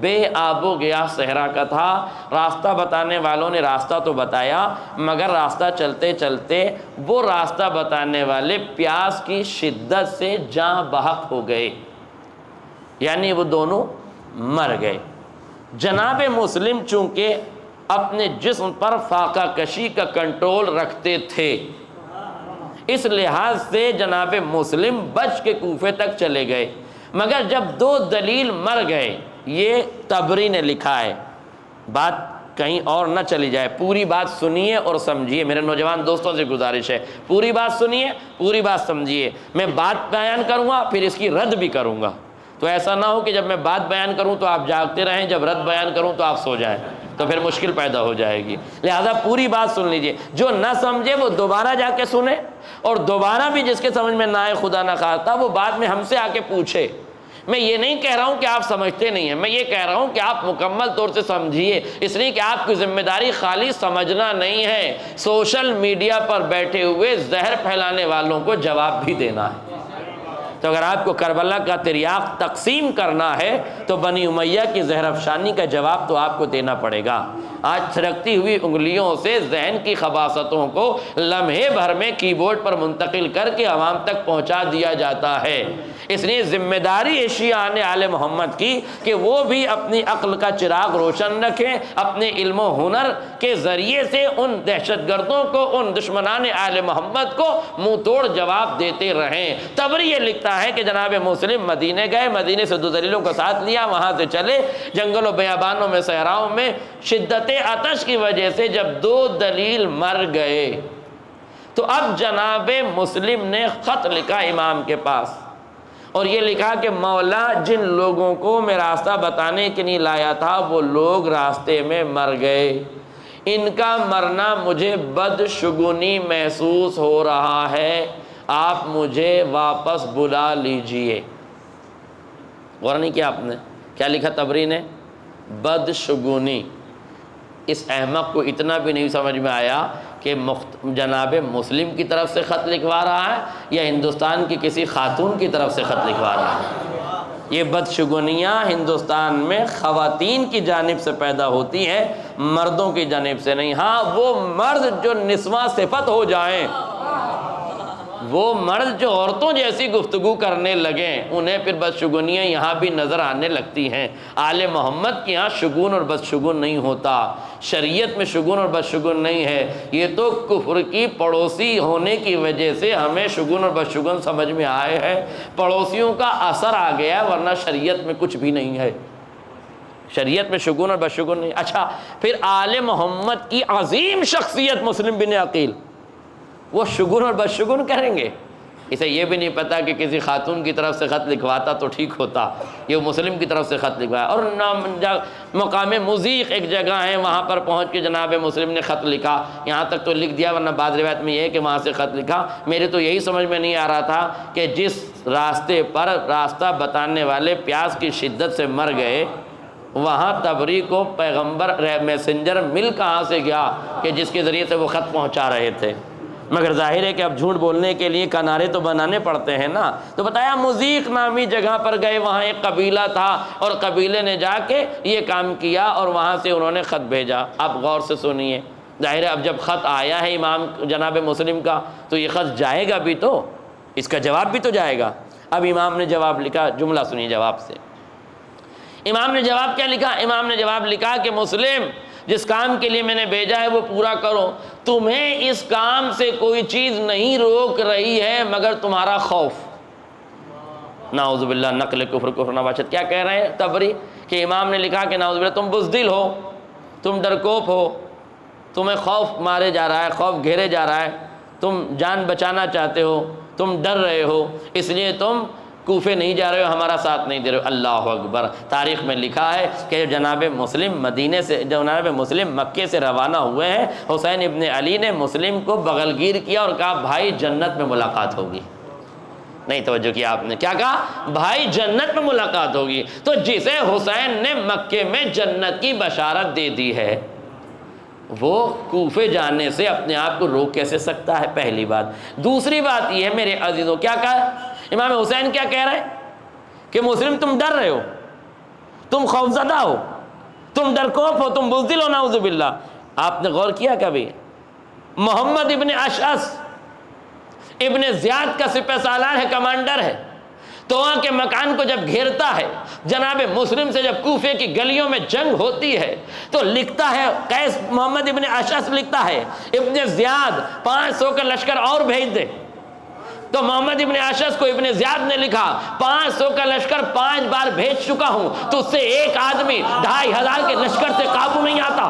بے آب و گیا صحرا کا تھا. راستہ بتانے والوں نے راستہ تو بتایا مگر راستہ چلتے چلتے وہ راستہ بتانے والے پیاس کی شدت سے جاں بحق ہو گئے، یعنی وہ دونوں مر گئے. جناب مسلم چونکہ اپنے جسم پر فاقہ کشی کا کنٹرول رکھتے تھے، اس لحاظ سے جناب مسلم بچ کے کوفے تک چلے گئے. مگر جب 2 دلیل مر گئے، یہ طبری نے لکھا ہے، بات کہیں اور نہ چلی جائے، پوری بات سنیے اور سمجھیے. میرے نوجوان دوستوں سے گزارش ہے پوری بات سنیے، پوری بات سمجھیے. میں بات بیان کروں گا پھر اس کی رد بھی کروں گا، تو ایسا نہ ہو کہ جب میں بات بیان کروں تو آپ جاگتے رہیں، جب رد بیان کروں تو آپ سو جائیں، تو پھر مشکل پیدا ہو جائے گی. لہذا پوری بات سن لیجئے، جو نہ سمجھے وہ دوبارہ جا کے سنے، اور دوبارہ بھی جس کے سمجھ میں نہ آئے خدا نہ خواستہ وہ بعد میں ہم سے آ کے پوچھے. میں یہ نہیں کہہ رہا ہوں کہ آپ سمجھتے نہیں ہیں، میں یہ کہہ رہا ہوں کہ آپ مکمل طور سے سمجھیے، اس لیے کہ آپ کی ذمہ داری خالی سمجھنا نہیں ہے، سوشل میڈیا پر بیٹھے ہوئے زہر پھیلانے والوں کو جواب بھی دینا ہے. تو اگر آپ کو کربلا کا تریاق تقسیم کرنا ہے تو بنی امیہ کی زہر افشانی کا جواب تو آپ کو دینا پڑے گا. آج تھرکتی ہوئی انگلیوں سے ذہن کی خباثتوں کو لمحے بھر میں کی بورڈ پر منتقل کر کے عوام تک پہنچا دیا جاتا ہے۔ اس لیے ذمہ داری ہے شیعان آل محمد کی کہ وہ بھی اپنی عقل کا چراغ روشن رکھیں، اپنے علم و ہنر کے ذریعے سے ان دہشت گردوں کو، ان دشمنان آل محمد کو منہ توڑ جواب دیتے رہیں۔ طبری یہ لکھتا ہے کہ جناب مسلم مدینے گئے، مدینے سے 2 دلیلوں کو ساتھ لیا، وہاں سے چلے، جنگل و بیابانوں میں، صحراؤں میں شدت عطش کی وجہ سے جب 2 دلیل مر گئے تو اب جناب مسلم نے خط لکھا امام کے پاس، اور یہ لکھا کہ مولا جن لوگوں کو میں راستہ بتانے کے لیے لایا تھا وہ لوگ راستے میں مر گئے، ان کا مرنا مجھے بدشگونی محسوس ہو رہا ہے، آپ مجھے واپس بلا لیجئے۔ غور نہیں کیا آپ نے کیا لکھا طبری نے؟ بدشگونی۔ اس احمق کو اتنا بھی نہیں سمجھ میں آیا کہ جناب مسلم کی طرف سے خط لکھوا رہا ہے یا ہندوستان کی کسی خاتون کی طرف سے خط لکھوا رہا ہے۔ یہ بدشگونیاں ہندوستان میں خواتین کی جانب سے پیدا ہوتی ہیں، مردوں کی جانب سے نہیں۔ ہاں وہ مرد جو نسواں صفت ہو جائیں، وہ مرد جو عورتوں جیسی گفتگو کرنے لگیں، انہیں پھر بدشگونیاں یہاں بھی نظر آنے لگتی ہیں۔ آل محمد کے یہاں شگون اور بدشگون نہیں ہوتا، شریعت میں شگون اور بدشگون نہیں ہے، یہ تو کفر کی پڑوسی ہونے کی وجہ سے ہمیں شگون اور بدشگون سمجھ میں آئے ہیں، پڑوسیوں کا اثر آ گیا، ورنہ شریعت میں کچھ بھی نہیں ہے، شریعت میں شگون اور بدشگون نہیں۔ اچھا پھر آل محمد کی عظیم شخصیت مسلم بن عقیل، وہ شگون اور بدشگون کریں گے؟ اسے یہ بھی نہیں پتا کہ کسی خاتون کی طرف سے خط لکھواتا تو ٹھیک ہوتا، یہ مسلم کی طرف سے خط لکھوایا۔ اور مقام مضیق ایک جگہ ہے، وہاں پر پہنچ کے جناب مسلم نے خط لکھا، یہاں تک تو لکھ دیا، ورنہ بعض روایت میں یہ ہے کہ وہاں سے خط لکھا۔ میرے تو یہی سمجھ میں نہیں آ رہا تھا کہ جس راستے پر راستہ بتانے والے پیاس کی شدت سے مر گئے، وہاں طبری کو پیغمبر میسنجر مل کہاں سے گیا کہ جس کے ذریعے سے وہ خط پہنچا رہے تھے؟ مگر ظاہر ہے کہ اب جھوٹ بولنے کے لیے کنارے تو بنانے پڑتے ہیں نا، تو بتایا مضیق نامی جگہ پر گئے، وہاں ایک قبیلہ تھا اور قبیلے نے جا کے یہ کام کیا اور وہاں سے انہوں نے خط بھیجا۔ اب غور سے سنیے، ظاہر ہے اب جب خط آیا ہے امام جناب مسلم کا تو یہ خط جائے گا بھی، تو اس کا جواب بھی تو جائے گا۔ اب امام نے جواب لکھا، جملہ سنیے جواب سے۔ امام نے جواب کیا لکھا؟ امام نے جواب لکھا کہ مسلم، جس کام کے لیے میں نے بھیجا ہے وہ پورا کرو، تمہیں اس کام سے کوئی چیز نہیں روک رہی ہے مگر تمہارا خوف۔ نعوذ باللہ، نقل کفر نباشت۔ کیا کہہ رہے ہیں طبری؟ کہ امام نے لکھا کہ نعوذ باللہ تم بزدل ہو، تم ڈرکوپ ہو، تمہیں خوف مارے جا رہا ہے، خوف گھیرے جا رہا ہے، تم جان بچانا چاہتے ہو، تم ڈر رہے ہو، اس لیے تم کوفے نہیں جا رہے ہو، ہمارا ساتھ نہیں دے رہے ہو۔ اللہ اکبر۔ تاریخ میں لکھا ہے کہ جناب مسلم مدینے سے، جناب مسلم مکے سے روانہ ہوئے ہیں، حسین ابن علی نے مسلم کو بغل گیر کیا اور کہا بھائی جنت میں ملاقات ہوگی۔ نہیں توجہ کیا آپ نے؟ کیا کہا؟ بھائی جنت میں ملاقات ہوگی۔ تو جسے حسین نے مکے میں جنت کی بشارت دے دی ہے، وہ کوفے جانے سے اپنے آپ کو روک کیسے سکتا ہے؟ پہلی بات۔ دوسری بات یہ ہے میرے عزیزوں، کیا کہا امام حسین؟ کیا کہہ رہے ہیں کہ مسلم تم ڈر رہے ہو، تم خوفزدہ ہو، تم ڈرکوپ ہو، تم بزدل ہو، نعوذ باللہ۔ آپ نے غور کیا کبھی؟ محمد ابن اشعث ابن زیاد کا سپہ سالار ہے، کمانڈر ہے، توآں کے مکان کو جب گھیرتا ہے، جناب مسلم سے جب کوفے کی گلیوں میں جنگ ہوتی ہے تو لکھتا ہے قیس، محمد ابن اشعث لکھتا ہے ابن زیاد 500 کا لشکر اور بھیج دے۔ تو محمد ابن اشعث کو ابن زیاد نے لکھا 500 کا لشکر 5 بار بھیج چکا ہوں، تو اس سے ایک آدمی 2500 کے لشکر سے قابو نہیں آتا۔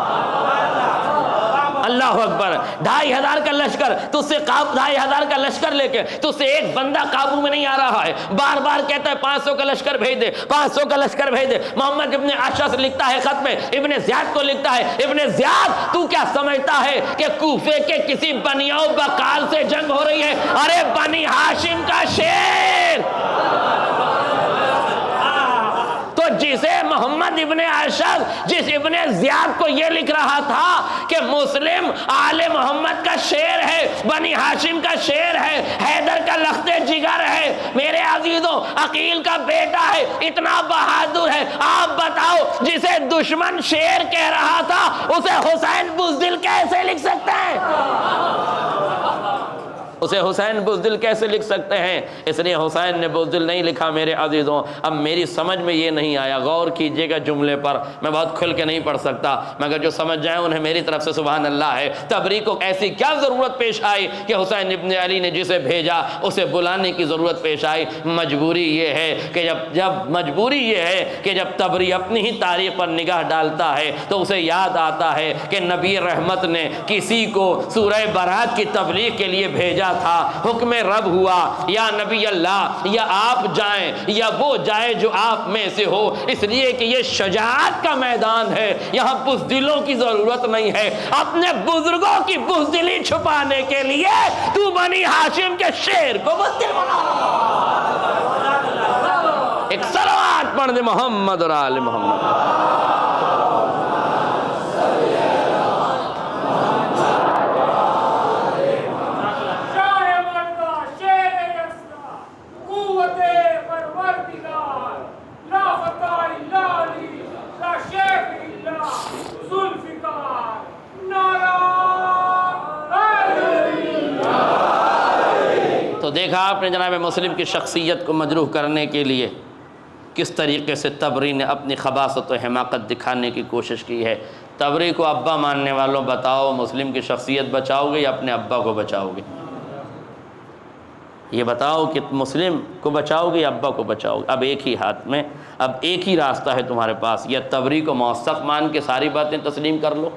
اللہ اکبر۔ 2500 کا لشکر، تو اس سے 2500 کا لشکر لے کے تو اس سے ایک بندہ قابو میں نہیں آ رہا ہے، بار بار کہتا ہے 500 کا لشکر بھیج دے، 500 کا لشکر بھیج دے۔ محمد ابن اشعث لکھتا ہے خط میں، ابن زیاد کو لکھتا ہے، ابن زیاد تو کیا سمجھتا ہے کہ کوفے کے کسی بنیاؤ بقال سے جنگ ہو رہی ہے؟ ارے بنی ہاشم کا شیر، تو جسے محمد ابن اشعث جس ابن زیاد کو یہ لکھ رہا تھا کہ مسلم آل محمد کا شیر ہے، بنی ہاشم کا شیر ہے، حیدر کا لخت جگر ہے، میرے عزیزوں عقیل کا بیٹا ہے، اتنا بہادر ہے، آپ بتاؤ جسے دشمن شیر کہہ رہا تھا اسے حسین بزدل کیسے لکھ سکتے ہیں؟ اسے حسین بزدل کیسے لکھ سکتے ہیں؟ اس لیے حسین نے بزدل نہیں لکھا میرے عزیزوں۔ اب میری سمجھ میں یہ نہیں آیا، غور کیجئے گا جملے پر، میں بہت کھل کے نہیں پڑھ سکتا مگر جو سمجھ جائیں انہیں میری طرف سے سبحان اللہ ہے۔ تبری کو ایسی کیا ضرورت پیش آئی کہ حسین ابن علی نے جسے بھیجا اسے بلانے کی ضرورت پیش آئی؟ مجبوری یہ ہے کہ جب تبری اپنی ہی تاریخ پر نگاہ ڈالتا ہے تو اسے یاد آتا ہے کہ نبی رحمت نے کسی کو سورہ برات کی تبلیغ کے لیے بھیجا تھا، حکم رب ہوا یا نبی اللہ یا آپ جائیں یا وہ جائے جو آپ میں سے ہو، اس لیے کہ یہ شجاعت کا میدان ہے، یہاں بزدلوں کی ضرورت نہیں ہے۔ اپنے بزرگوں کی بزدلی چھپانے کے لیے تو بنی ہاشم کے شیر کو بزدل بنا۔ ایک صلوات پڑھ دے محمد اور آل محمد۔ تو دیکھا آپ نے جناب مسلم کی شخصیت کو مجروح کرنے کے لیے کس طریقے سے تبری نے اپنی خباثت و حماقت دکھانے کی کوشش کی ہے۔ تبری کو ابا ماننے والوں بتاؤ مسلم کی شخصیت بچاؤ گے یا اپنے ابا کو بچاؤ گے؟ یہ بتاؤ کہ مسلم کو بچاؤ گے یا ابا کو بچاؤ گے؟ اب ایک ہی ہاتھ میں، اب ایک ہی راستہ ہے تمہارے پاس، یا تبری کو موثق مان کے ساری باتیں تسلیم کر لو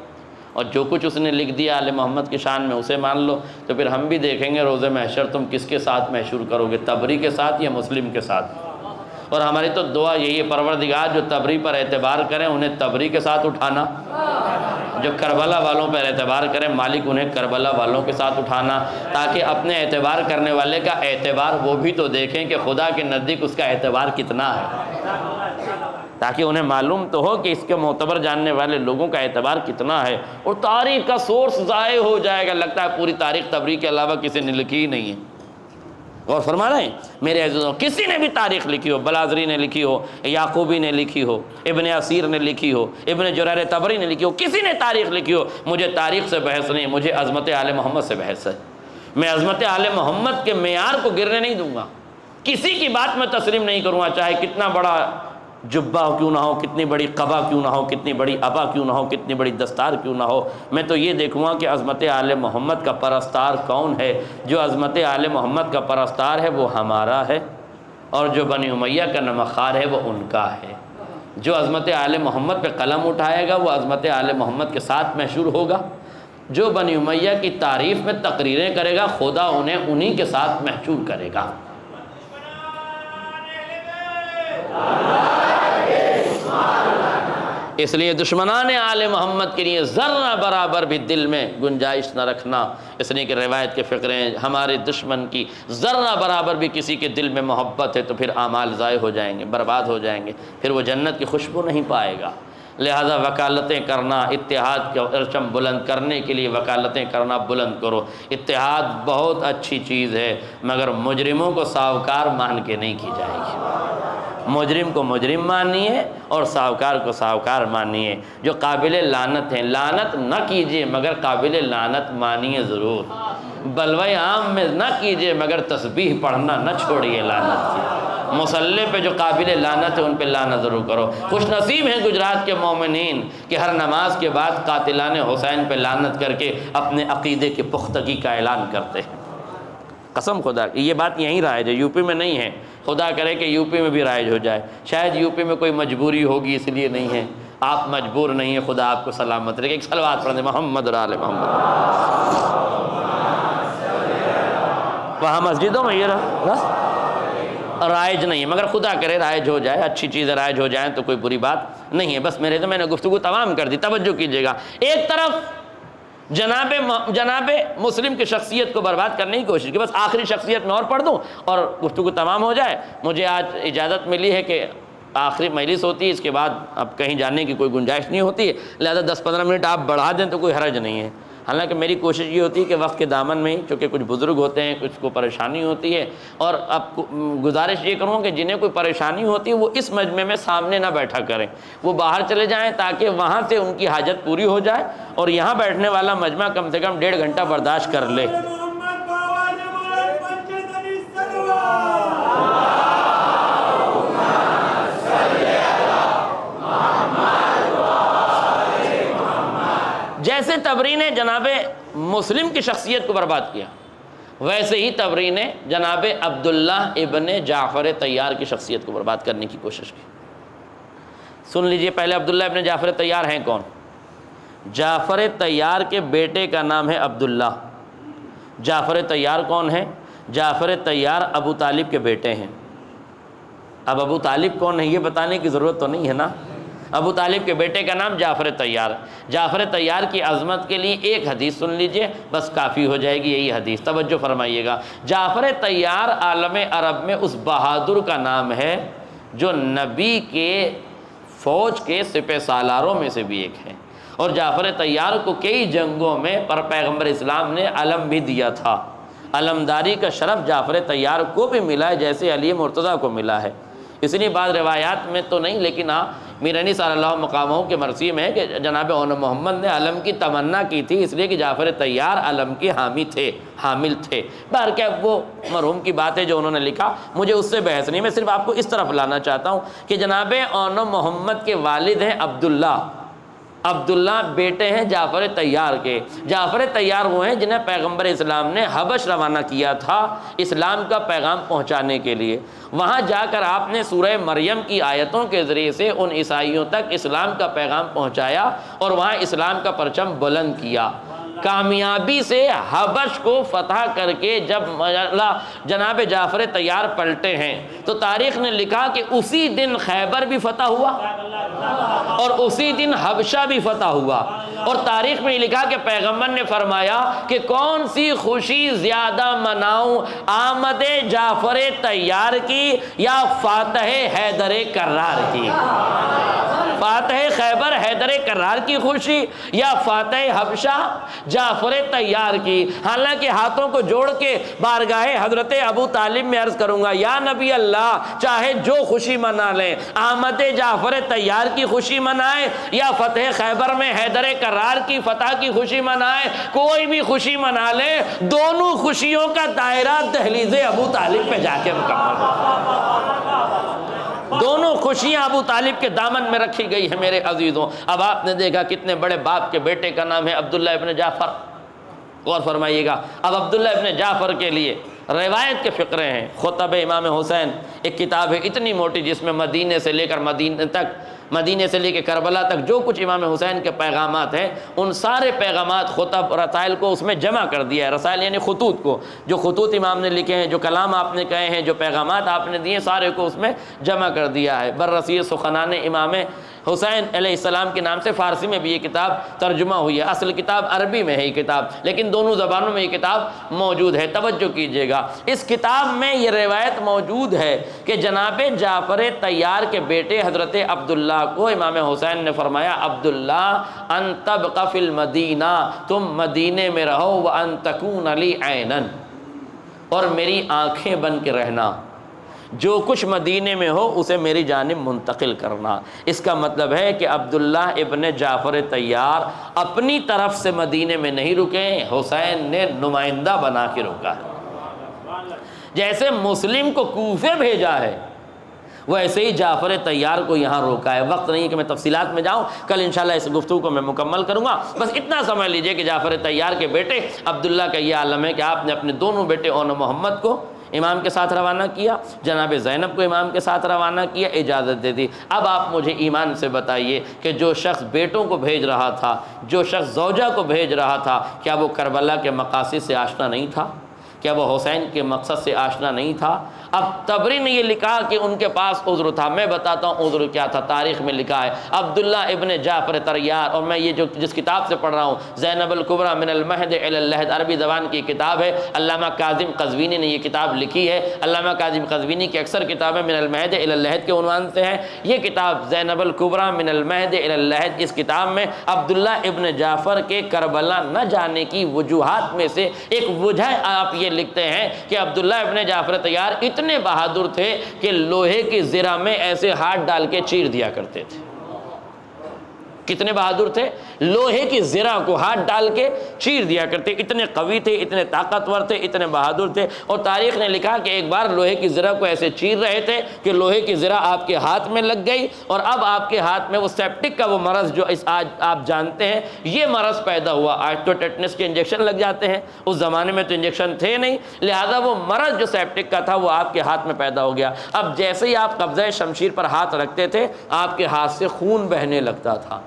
اور جو کچھ اس نے لکھ دیا آل محمد کی شان میں اسے مان لو، تو پھر ہم بھی دیکھیں گے روز محشر تم کس کے ساتھ محشور کرو گے، تبری کے ساتھ یا مسلم کے ساتھ۔ اور ہماری تو دعا یہی ہے پروردگار جو تبری پر اعتبار کریں انہیں تبری کے ساتھ اٹھانا، جو کربلا والوں پر اعتبار کریں مالک انہیں کربلا والوں کے ساتھ اٹھانا، تاکہ اپنے اعتبار کرنے والے کا اعتبار وہ بھی تو دیکھیں کہ خدا کے نزدیک اس کا اعتبار کتنا ہے، تاکہ انہیں معلوم تو ہو کہ اس کے معتبر جاننے والے لوگوں کا اعتبار کتنا ہے۔ اور تاریخ کا سورس ضائع ہو جائے گا، لگتا ہے پوری تاریخ تبری کے علاوہ کسی نے لکھی ہی نہیں ہے۔ غور فرما رہے ہیں میرے عزیزوں، کسی نے بھی تاریخ لکھی ہو، بلازری نے لکھی ہو، یعقوبی نے لکھی ہو، ابن اسیر نے لکھی ہو، ابن جریر طبری نے لکھی ہو، کسی نے تاریخ لکھی ہو، مجھے تاریخ سے بحث نہیں، مجھے عظمت آل محمد سے بحث ہے۔ میں عظمت آل محمد کے معیار کو گرنے نہیں دوں گا، کسی کی بات میں تسلیم نہیں کروں گا، چاہے کتنا بڑا جبہ کیوں نہ ہو، کتنی بڑی قبا کیوں نہ ہو، کتنی بڑی ابا کیوں نہ ہو، کتنی بڑی دستار کیوں نہ ہو، میں تو یہ دیکھوں گا کہ عظمت آل محمد کا پرستار کون ہے۔ جو عظمت آل محمد کا پرستار ہے وہ ہمارا ہے، اور جو بنی امیہ کا نمخار ہے وہ ان کا ہے۔ جو عظمت آل محمد پہ قلم اٹھائے گا وہ عظمت آل محمد کے ساتھ محشور ہوگا، جو بنی امیہ کی تعریف میں تقریریں کرے گا خدا انہیں انہی کے ساتھ محشور کرے گا۔ اس لیے دشمنان آل محمد کے لیے ذرہ برابر بھی دل میں گنجائش نہ رکھنا، اس لیے کہ روایت کے فقرے ہیں ہمارے دشمن کی ذرہ برابر بھی کسی کے دل میں محبت ہے تو پھر اعمال ضائع ہو جائیں گے، برباد ہو جائیں گے، پھر وہ جنت کی خوشبو نہیں پائے گا۔ لہذا وکالتیں کرنا، اتحاد کا پرچم بلند کرنے کے لیے وکالتیں کرنا بلند کرو۔ اتحاد بہت اچھی چیز ہے مگر مجرموں کو ساہوکار مان کے نہیں کی جائے گی، مجرم کو مجرم مانیے اور ساہوکار کو ساہوکار مانیے۔ جو قابل لعنت ہیں لعنت نہ کیجیے مگر قابل لعنت مانیے ضرور، بلوے عام میں نہ کیجیے مگر تسبیح پڑھنا نہ چھوڑیے لعنت کی۔ مصلی پہ جو قابل لعنت ہے ان پہ لعنت ضرور کرو۔ خوش نصیب ہیں گجرات کے مومنین کہ ہر نماز کے بعد قاتلان حسین پہ لعنت کر کے اپنے عقیدے کی پختگی کا اعلان کرتے ہیں۔ قسم خدا کی یہ بات یہیں رائج ہے، یو پی میں نہیں ہے، خدا کرے کہ یو پی میں بھی رائج ہو جائے، شاید یو پی میں کوئی مجبوری ہوگی اس لیے نہیں ہے، آپ مجبور نہیں ہیں، خدا آپ کو سلامت رکھے۔ ایک صلوات پڑھ دیں محمد اور آل محمد۔ وہاں مسجدوں میں یہ رائج نہیں ہے مگر خدا کرے رائج ہو جائے، اچھی چیزیں رائج ہو جائیں تو کوئی بری بات نہیں ہے۔ بس میں نے گفتگو تمام کر دی، توجہ کیجیے گا۔ ایک طرف جناب مسلم کی شخصیت کو برباد کرنے کی کوشش کی، بس آخری شخصیت میں اور پڑھ دوں اور گفتگو تمام ہو جائے۔ مجھے آج اجازت ملی ہے کہ آخری مجلس ہوتی ہے، اس کے بعد اب کہیں جانے کی کوئی گنجائش نہیں ہوتی ہے، لہذا 10-15 منٹ آپ بڑھا دیں تو کوئی حرج نہیں ہے۔ حالانکہ میری کوشش یہ ہوتی ہے کہ وقت کے دامن میں ہی، چونکہ کچھ بزرگ ہوتے ہیں، کچھ کو پریشانی ہوتی ہے، اور اب گزارش یہ کروں کہ جنہیں کوئی پریشانی ہوتی ہے وہ اس مجمع میں سامنے نہ بیٹھا کریں، وہ باہر چلے جائیں تاکہ وہاں سے ان کی حاجت پوری ہو جائے، اور یہاں بیٹھنے والا مجمع کم سے کم 1.5 گھنٹہ برداشت کر لے۔ جیسے تبری نے جناب مسلم کی شخصیت کو برباد کیا، ویسے ہی تبری نے جناب عبداللہ ابن جعفر طیار کی شخصیت کو برباد کرنے کی کوشش کی۔ سن لیجئے، پہلے عبداللہ ابن جعفر طیار ہیں کون؟ جعفر طیار کے بیٹے کا نام ہے عبداللہ۔ جعفر طیار کون ہے؟ جعفر طیار ابو طالب کے بیٹے ہیں۔ اب ابو طالب کون ہے یہ بتانے کی ضرورت تو نہیں ہے نا؟ ابو طالب کے بیٹے کا نام جعفر طیار۔ جعفر طیار کی عظمت کے لیے ایک حدیث سن لیجئے، بس کافی ہو جائے گی یہی حدیث، توجہ فرمائیے گا۔ جعفر طیار عالم عرب میں اس بہادر کا نام ہے جو نبی کے فوج کے سپہ سالاروں میں سے بھی ایک ہے، اور جعفر طیار کو کئی جنگوں میں پیغمبر اسلام نے علم بھی دیا تھا۔ علمداری کا شرف جعفر طیار کو بھی ملا ہے جیسے علی مرتضیٰ کو ملا ہے۔ اس لیے بعض روایات میں تو نہیں، لیکن ہاں میرانی صلی اللہ مقاموں کے مرثی میں ہے کہ جناب اون محمد نے علم کی تمنا کی تھی، اس لیے کہ جعفر طیار علم کے حامل تھے۔ بہرکیف وہ مرحوم کی بات ہے جو انہوں نے لکھا، مجھے اس سے بحث نہیں، میں صرف آپ کو اس طرف لانا چاہتا ہوں کہ جناب اون محمد کے والد ہیں عبداللہ۔ عبداللہ بیٹے ہیں جعفر طیار کے۔ جعفر طیار وہ ہیں جنہیں پیغمبر اسلام نے حبش روانہ کیا تھا اسلام کا پیغام پہنچانے کے لیے۔ وہاں جا کر آپ نے سورہ مریم کی آیتوں کے ذریعے سے ان عیسائیوں تک اسلام کا پیغام پہنچایا اور وہاں اسلام کا پرچم بلند کیا۔ کامیابی سے حبش کو فتح کر کے جب جناب جعفر طیار پلٹے ہیں تو تاریخ نے لکھا کہ اسی دن خیبر بھی فتح ہوا اور اسی دن حبشہ بھی فتح ہوا، اور تاریخ میں لکھا کہ پیغمبر نے فرمایا کہ کون سی خوشی زیادہ مناؤں، آمد جعفر طیار کی یا فاتح حیدر کرار کی؟ فاتح خیبر حیدر کرار کی خوشی یا فاتح حبشہ جعفر طیار کی؟ حالانکہ ہاتھوں کو جوڑ کے بارگاہ حضرت ابو طالب میں عرض کروں گا، یا نبی اللہ، چاہے جو خوشی منا لیں، آمد جعفر طیار کی خوشی منائیں یا فتح خیبر میں حیدر کرار کی فتح کی خوشی منائیں، کوئی بھی خوشی منا لیں، دونوں خوشیوں کا دائرہ دہلیز ابو طالب پہ جا کے مکمل ہو۔ دونوں خوشیاں ابو طالب کے دامن میں رکھی گئی ہے میرے عزیزوں۔ اب آپ نے دیکھا کتنے بڑے باپ کے بیٹے کا نام ہے عبداللہ ابن جعفر، غور فرمائیے گا۔ اب عبداللہ ابن جعفر کے لیے روایت کے فقرے ہیں۔ خطب امام حسین ایک کتاب ہے اتنی موٹی جس میں مدینے سے لے کر مدینے سے لے کے کربلا تک جو کچھ امام حسین کے پیغامات ہیں ان سارے پیغامات، خطب، رسائل کو اس میں جمع کر دیا ہے۔ رسائل یعنی خطوط کو، جو خطوط امام نے لکھے ہیں، جو کلام آپ نے کہے ہیں، جو پیغامات آپ نے دیے، سارے کو اس میں جمع کر دیا ہے۔ بررسی سخنان امام حسین علیہ السلام کے نام سے فارسی میں بھی یہ کتاب ترجمہ ہوئی ہے۔ اصل کتاب عربی میں ہے یہ کتاب، لیکن دونوں زبانوں میں یہ کتاب موجود ہے۔ توجہ کیجئے گا، اس کتاب میں یہ روایت موجود ہے کہ جناب جعفر طیار کے بیٹے حضرت عبداللہ کو امام حسین نے فرمایا، عبداللہ ان تبق فی المدینہ، تم مدینے میں رہو، وان تکون لی عینا، اور میری آنکھیں بن کے رہنا، جو کچھ مدینے میں ہو اسے میری جانب منتقل کرنا۔ اس کا مطلب ہے کہ عبداللہ ابن جعفر طیار اپنی طرف سے مدینے میں نہیں رکے، حسین نے نمائندہ بنا کے روکا ہے۔ جیسے مسلم کو کوفے بھیجا ہے ویسے ہی جعفر طیار کو یہاں روکا ہے۔ وقت نہیں کہ میں تفصیلات میں جاؤں، کل انشاءاللہ اس گفتگو کو میں مکمل کروں گا، بس اتنا سمجھ لیجئے کہ جعفر طیار کے بیٹے عبداللہ کا یہ عالم ہے کہ آپ نے اپنے دونوں بیٹے اون محمد کو امام کے ساتھ روانہ کیا، جناب زینب کو امام کے ساتھ روانہ کیا، اجازت دے دی۔ اب آپ مجھے ایمان سے بتائیے کہ جو شخص بیٹوں کو بھیج رہا تھا، جو شخص زوجہ کو بھیج رہا تھا، کیا وہ کربلا کے مقاصد سے آشنا نہیں تھا؟ کیا وہ حسین کے مقصد سے آشنا نہیں تھا؟ اب طبری نے یہ لکھا کہ ان کے پاس عذر تھا. میں بتاتا ہوں عذر کیا تھا. تاریخ میں لکھا ہے عبداللہ ابن جعفر طیار، اور میں یہ جس کتاب سے پڑھ رہا ہوں زینب الکبریٰ من المہد الی اللحد، عربی زبان کی کتاب ہے. علامہ کاظم قزوینی نے یہ کتاب لکھی ہے. علامہ کاظم قزوینی کی اکثر کتابیں من المہد الی اللحد کے عنوان سے ہیں. یہ کتاب زینب الکبریٰ من المہد الی اللحد، اس کتاب میں عبداللہ ابن جعفر کے کربلا نہ جانے کی وجوہات میں سے ایک وجہ آپ یہ لکھتے ہیں کہ عبداللہ ابن جعفر طیار اتنے بہادر تھے کہ لوہے کی زرہ میں ایسے ہاتھ ڈال کے چیر دیا کرتے تھے. کتنے بہادر تھے؟ لوہے کی زرہ کو ہاتھ ڈال کے چیر دیا کرتے. اتنے قوی تھے، اتنے طاقتور تھے، اتنے بہادر تھے. اور تاریخ نے لکھا کہ ایک بار لوہے کی زرہ کو ایسے چیر رہے تھے کہ لوہے کی زرہ آپ کے ہاتھ میں لگ گئی، اور اب آپ کے ہاتھ میں وہ سیپٹک کا وہ مرض جو آج آپ جانتے ہیں یہ مرض پیدا ہوا. آج تو ٹیٹنس کے انجیکشن لگ جاتے ہیں، اس زمانے میں تو انجیکشن تھے نہیں، لہذا وہ مرض جو سیپٹک کا تھا وہ آپ کے ہاتھ میں پیدا ہو گیا. اب جیسے ہی آپ قبضہ شمشیر پر ہاتھ رکھتے تھے آپ کے ہاتھ سے خون بہنے لگتا تھا،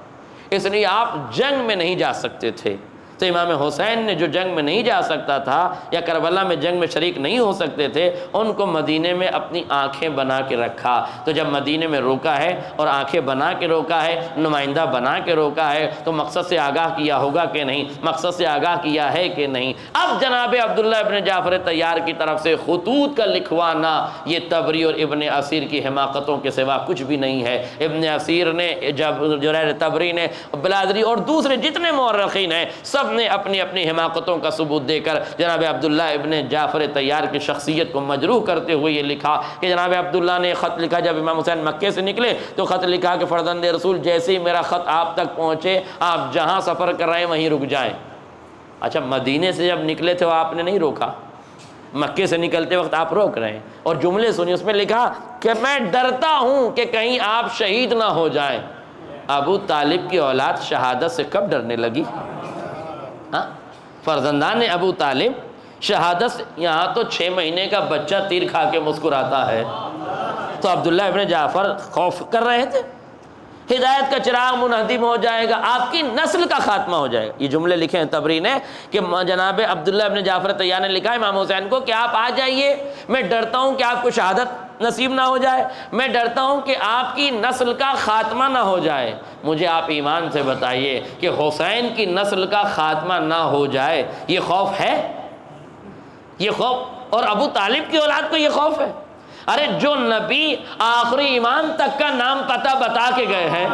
اس لیے آپ جنگ میں نہیں جا سکتے تھے. تو امام حسین نے جو جنگ میں نہیں جا سکتا تھا یا کربلا میں جنگ میں شریک نہیں ہو سکتے تھے، ان کو مدینے میں اپنی آنکھیں بنا کے رکھا. تو جب مدینے میں روکا ہے اور آنکھیں بنا کے روکا ہے، نمائندہ بنا کے روکا ہے، تو مقصد سے آگاہ کیا ہوگا کہ نہیں؟ مقصد سے آگاہ کیا ہے کہ نہیں؟ اب جناب عبداللہ ابن جعفر طیار کی طرف سے خطوط کا لکھوانا یہ طبری اور ابن اسیر کی حماقتوں کے سوا کچھ بھی نہیں ہے. ابن اسیر نے، جب جریر طبری نے، بلادری اور دوسرے جتنے مورخین ہیں سب نے اپنی اپنی حماقتوں کا ثبوت دے کر جناب عبداللہ ابن جعفر طیار کی شخصیت کو مجروح کرتے ہوئے یہ لکھا کہ جناب عبداللہ نے خط لکھا جب امام حسین مکے سے نکلے تو خط لکھا کہ فرزند رسول جیسے ہی میرا خط آپ تک پہنچے آپ جہاں سفر کر رہے ہیں وہیں رک جائیں. اچھا، مدینے سے جب نکلے تھے وہ آپ نے نہیں روکا، مکے سے نکلتے وقت آپ روک رہے ہیں. اور جملے سنیے، اس میں لکھا کہ میں ڈرتا ہوں کہ کہیں آپ شہید نہ ہو جائیں. ابو طالب کی اولاد شہادت سے کب ڈرنے لگی؟ فرزندان ابو طالب شہادت سے، یہاں تو 6 مہینے کا بچہ تیر کھا کے مسکراتا ہے، تو عبداللہ ابن جعفر خوف کر رہے تھے ہدایت کا چراغ منہدم ہو جائے گا، آپ کی نسل کا خاتمہ ہو جائے گا. یہ جملے لکھے ہیں طبری نے کہ جناب عبداللہ ابن جعفر طیار نے لکھا امام حسین کو کہ آپ آ جائیے، میں ڈرتا ہوں کہ آپ کو شہادت نصیب نہ ہو جائے، میں ڈرتا ہوں کہ آپ کی نسل کا خاتمہ نہ ہو جائے. مجھے آپ ایمان سے بتائیے کہ حسین کی نسل کا خاتمہ نہ ہو جائے یہ خوف ہے؟ یہ خوف، اور ابو طالب کی اولاد کو یہ خوف ہے؟ ارے جو نبی آخری امام تک کا نام پتہ بتا کے گئے ہیں،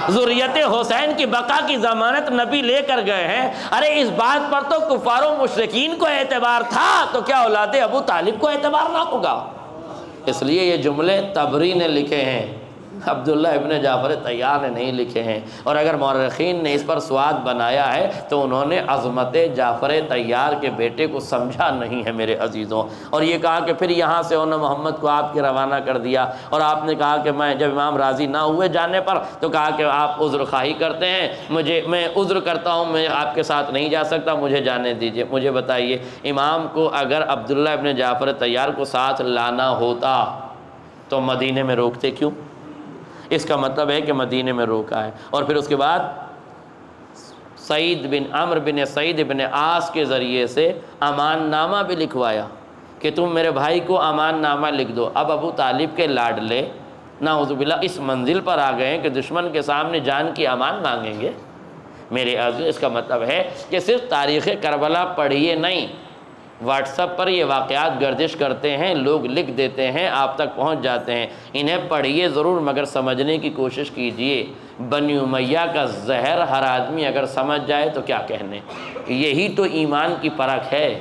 ذریت حسین کی بقا کی ضمانت نبی لے کر گئے ہیں، ارے اس بات پر تو کفار و مشرکین کو اعتبار تھا، تو کیا اولاد ابو طالب کو اعتبار نہ ہوگا؟ اس لیے یہ جملے طبری نے لکھے ہیں، عبداللہ ابن جعفر طیار نے نہیں لکھے ہیں. اور اگر مورخین نے اس پر سواد بنایا ہے تو انہوں نے عظمت جعفر طیار کے بیٹے کو سمجھا نہیں ہے میرے عزیزوں. اور یہ کہا کہ پھر یہاں سے انہوں نے محمد کو آپ کے روانہ کر دیا، اور آپ نے کہا کہ میں جب امام راضی نہ ہوئے جانے پر تو کہا کہ آپ عذر خواہی کرتے ہیں، میں عذر کرتا ہوں، میں آپ کے ساتھ نہیں جا سکتا، مجھے جانے دیجیے. مجھے بتائیے امام کو اگر عبداللہ ابن جعفر طیار کو ساتھ لانا ہوتا تو مدینے میں روکتے کیوں؟ اس کا مطلب ہے کہ مدینے میں روکا ہے. اور پھر اس کے بعد سعید بن عمرو بن سعید بن عاص کے ذریعے سے امان نامہ بھی لکھوایا کہ تم میرے بھائی کو امان نامہ لکھ دو. اب ابو طالب کے لاڈلے نعوذ باللہ اس منزل پر آ گئے ہیں کہ دشمن کے سامنے جان کی امان مانگیں گے. میرے عزیز، اس کا مطلب ہے کہ صرف تاریخ کربلا پڑھیے نہیں، واٹس ایپ پر یہ واقعات گردش کرتے ہیں، لوگ لکھ دیتے ہیں، آپ تک پہنچ جاتے ہیں، انہیں پڑھیے ضرور مگر سمجھنے کی کوشش کیجئے. بنی امیہ کا زہر ہر آدمی اگر سمجھ جائے تو کیا کہنے. یہی تو ایمان کی پرکھ ہے،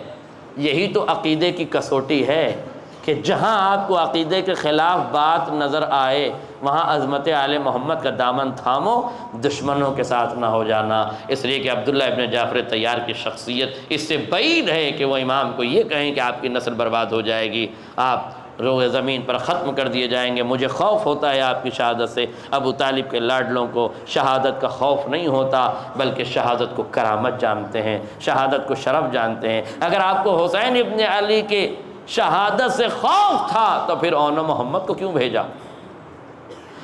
یہی تو عقیدے کی کسوٹی ہے کہ جہاں آپ کو عقیدے کے خلاف بات نظر آئے وہاں عظمت آل محمد کا دامن تھامو، دشمنوں کے ساتھ نہ ہو جانا. اس لیے کہ عبداللہ ابن جعفر طیار کی شخصیت اس سے بعید ہے کہ وہ امام کو یہ کہیں کہ آپ کی نسل برباد ہو جائے گی، آپ روئے زمین پر ختم کر دیے جائیں گے. مجھے خوف ہوتا ہے آپ کی شہادت سے. ابو طالب کے لاڈلوں کو شہادت کا خوف نہیں ہوتا بلکہ شہادت کو کرامت جانتے ہیں، شہادت کو شرف جانتے ہیں. اگر آپ کو حسین ابن علی کے شہادت سے خوف تھا تو پھر اون محمد کو کیوں بھیجا؟